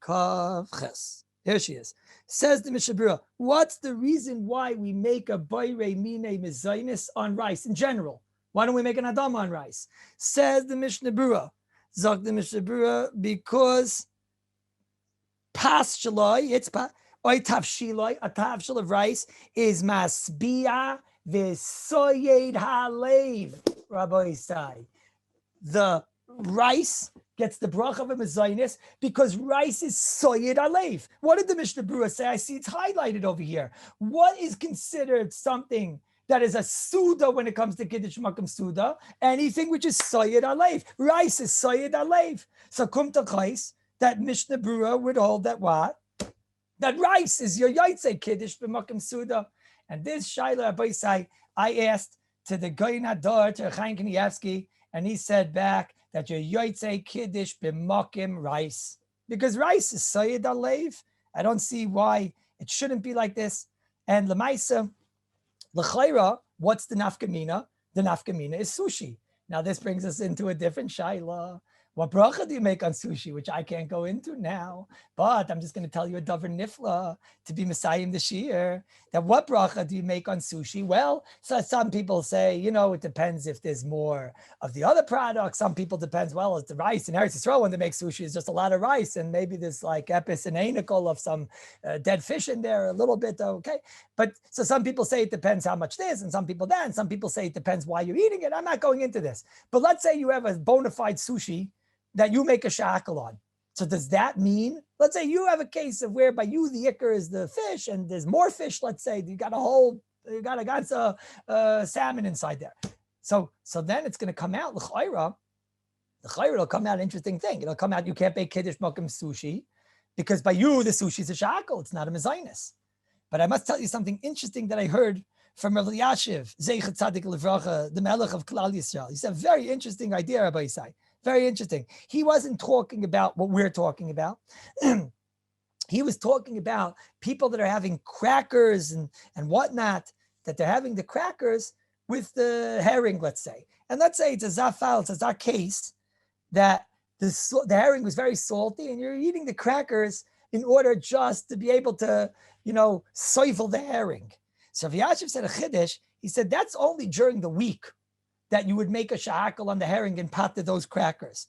Kav Ches. Here she is. Says the Mishnah Berurah, what's the reason why we make a Bayrei Mine Mezainis on rice in general? Why don't we make an Adam on rice? Says the Mishnah Berurah, Zog the Mishnah Berurah, because Pas shaloi, it's pa. Oy tavshiloi, a tavshil of rice is masbia v'soyed halev. Rabbi Isai, the rice gets the bracha of a mezainis because rice is soyed alev. What did the Mishnah Berurah say? I see it's highlighted over here. What is considered something that is a suda when it comes to Kiddush Makam Suda? Anything which is soyed alev. Rice is soyed alev. So kum tachais, that Mishnah Berurah would hold that what? That rice is your yaitze Kiddush b'Makam Suda. And this Shaila Abaisai, I asked to the Goyin Hador, to Chaim Kanievsky, and he said back that your yaitze Kiddush b'Makim rice. Because rice is soyed alev. I don't see why it shouldn't be like this. And Lamaisa, L'chayra, what's the nafkamina? The nafkamina is sushi. Now this brings us into a different Shaila. What bracha do you make on sushi, which I can't go into now, but I'm just going to tell you a davar nifla to be Messiah this year. That what bracha do you make on sushi? Well, so some people say, it depends if there's more of the other products. Some people depends, well, it's the rice in Eretz Yisrael when they make sushi is just a lot of rice and maybe there's like epis and anicle of some dead fish in there, a little bit, okay? But so some people say it depends how much this and some people that, and some people say it depends why you're eating it. I'm not going into this. But let's say you have a bona fide sushi that you make a shackle on. So does that mean, let's say you have a case of where by you the ikar is the fish and there's more fish, let's say you got a salmon inside there. So then it's going to come out, l'chayra will come out an interesting thing. It'll come out, you can't make Kiddush Mokum sushi because by you the sushi is a shackle, it's not a mezainis. But I must tell you something interesting that I heard from Rav Elyashiv, Zeichet Tzadik Levracha, the Melech of Klal Yisrael. He said a very interesting idea, Rabbi Isai. Very interesting. He wasn't talking about what we're talking about. He was talking about people that are having crackers and whatnot, that they're having the crackers with the herring, let's say. And let's say it's a zafal, it's a zar case that the herring was very salty and you're eating the crackers in order just to be able to, soivel the herring. So Rav Yashiv said a chiddush, he said that's only during the week that you would make a sha'akal on the herring and pot to those crackers.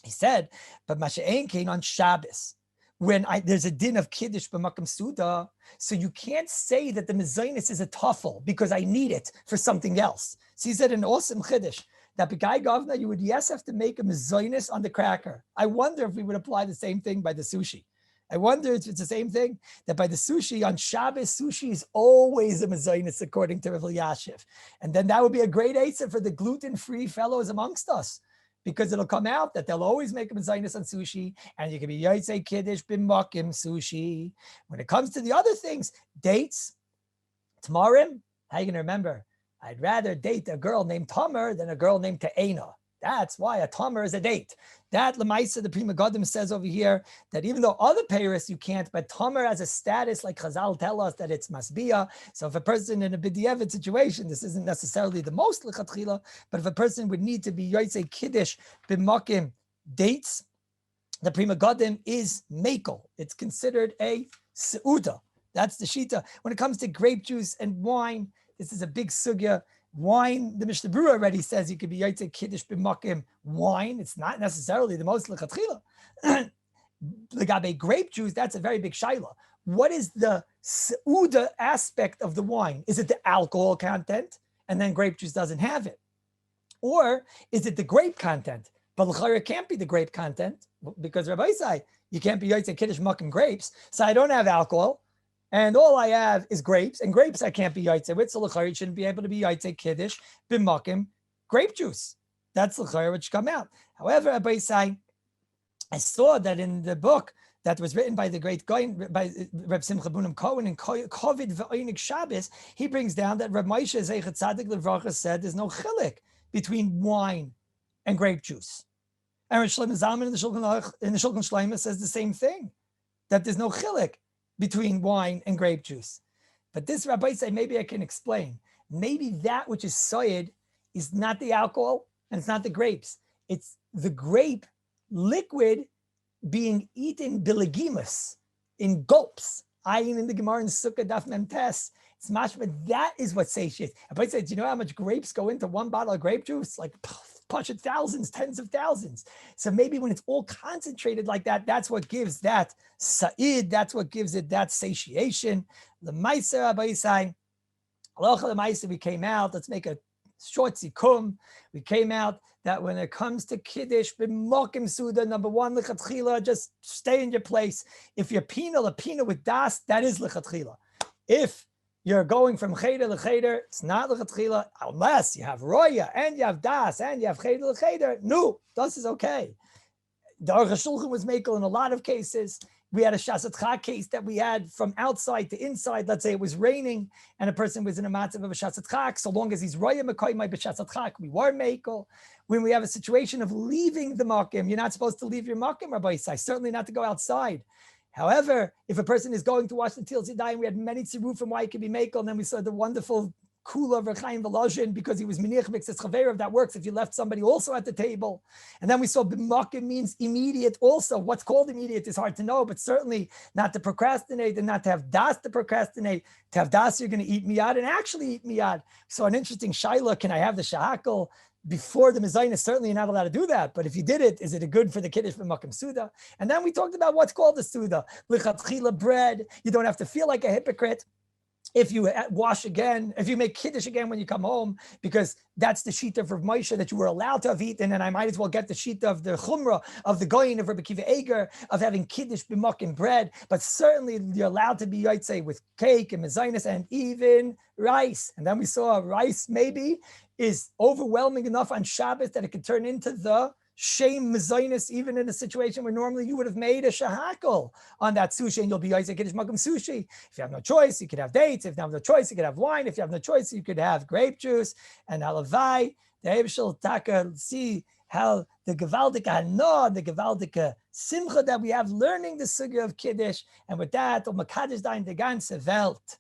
He said, but Masha'en came on Shabbos, when there's a din of Kiddush b'Makam Suda, so you can't say that the mezainis is a tuffle because I need it for something else. So he said an awesome Kiddush, that b'gai governor, you would have to make a mezainis on the cracker. I wonder if we would apply the same thing by the sushi. I wonder if it's the same thing, that by the sushi, on Shabbos, sushi is always a mezainis, according to Rav Elyashiv. And then that would be a great answer for the gluten-free fellows amongst us, because it'll come out that they'll always make a mezainis on sushi, and you can be yotzei kiddush b'makim sushi. When it comes to the other things, dates, tamarim, how are you going to remember? I'd rather date a girl named Tamar than a girl named Te'ena. That's why a tamar is a date. That Lemaisa, the Prima Godim says over here, that even though other peiros you can't, but tamar has a status, like Chazal tell us, that it's masbia. So if a person in a b'diavad situation, this isn't necessarily the most lechatchila, but if a person would need to be yotzei kiddush b'makim dates, the Prima Godim is mekel. It's considered a seuda. That's the shita. When it comes to grape juice and wine, this is a big sugya. Wine, the Mishnah Berurah already says you could be yotzei kiddush b'makim wine. It's not necessarily the most lechatchila. Legabe grape juice, that's a very big shaila. What is the seuda aspect of the wine? Is it the alcohol content, and then grape juice doesn't have it, or is it the grape content? But l'chayra can't be the grape content because Rabbi Isai, you can't be yotzei kiddush b'makim grapes. So I don't have alcohol. And all I have is grapes, and grapes I can't be yaitze with, so l'chayr shouldn't be able to be yaitze kiddush b'makim grape juice. That's l'chayr which come out. However, Rabbi Isai, I saw that in the book that was written by the great guy, by Reb Simcha Bunim Cohen in Kovid V'Oinik Shabbos, he brings down that Reb Moshe Zeichet Tzadik Levracha said there's no chilik between wine and grape juice. And Reb Shlomo Zalman in the Shulchan Shlomo says the same thing, that there's no chilik between wine and grape juice. But this Rabbi said, maybe I can explain. Maybe that which is soyed is not the alcohol and it's not the grapes. It's the grape liquid being eaten biligimus, in gulps. Ayin in the Gemara in Sukkah Daf Mem Tes. It's mashma. That is what satiates. Rabbi said, do you know how much grapes go into one bottle of grape juice? Like Pashat thousands, tens of thousands. So maybe when it's all concentrated like that, that's what gives that sa'id, that's what gives it that satiation. L'maisa abayisai, halacha l'maisa, we came out, let's make a short sikum. We came out that when it comes to Kiddush, b'mokim suda, number one, lichatchila, just stay in your place. If you're pina with das, that is lichatchila. If you're going from cheder to cheder, it's not lichatchila, unless you have roya, and you have das, and you have cheder to cheder. No, das is okay. The Aruch HaShulchan was makel in a lot of cases. We had a shasatcha case that we had from outside to inside. Let's say it was raining and a person was in a matzav of a shasatcha. So long as he's roya mekoymai b'shasatcha, we were mekel. When we have a situation of leaving the makim, you're not supposed to leave your makim, Rabbi Isai, certainly not to go outside. However, if a person is going to watch the Til Zidai, we had many tzirufim why it could be mekel, and then we saw the wonderful kula of Rechaim Velazhin, because he was miniach mixes chaverav, that works if you left somebody also at the table. And then we saw b'makim means immediate also. What's called immediate is hard to know, but certainly not to procrastinate and not to have das to procrastinate. To have das, you're going to eat miyad and actually eat miyad. So an interesting shaila, can I have the shahakal before the mezainis? Certainly you're not allowed to do that, but if you did it, is it a good for the kiddush b'makim suda? And then we talked about what's called the suda, lichatchila bread. You don't have to feel like a hypocrite if you wash again, if you make kiddush again when you come home, because that's the sheet of Rav Moshe that you were allowed to have eaten, and I might as well get the sheet of the chumrah of the goyin of Rabbi Kiva Eger of having kiddush b'makim bread. But certainly you're allowed to be, I'd say, with cake and mezainis and even rice. And then we saw rice maybe is overwhelming enough on Shabbos that it could turn into the shame mezainis, even in a situation where normally you would have made a shahakal on that sushi, and you'll be Isaac Kiddush Magam sushi. If you have no choice, you could have dates. If you have no choice, you could have wine. If you have no choice, you could have grape juice and halavai. The Eibshel Taka, see how the gewaldike hana, the gewaldike simcha that we have learning the sugya of Kiddush, and with that, Makadosh dein the ganze Welt.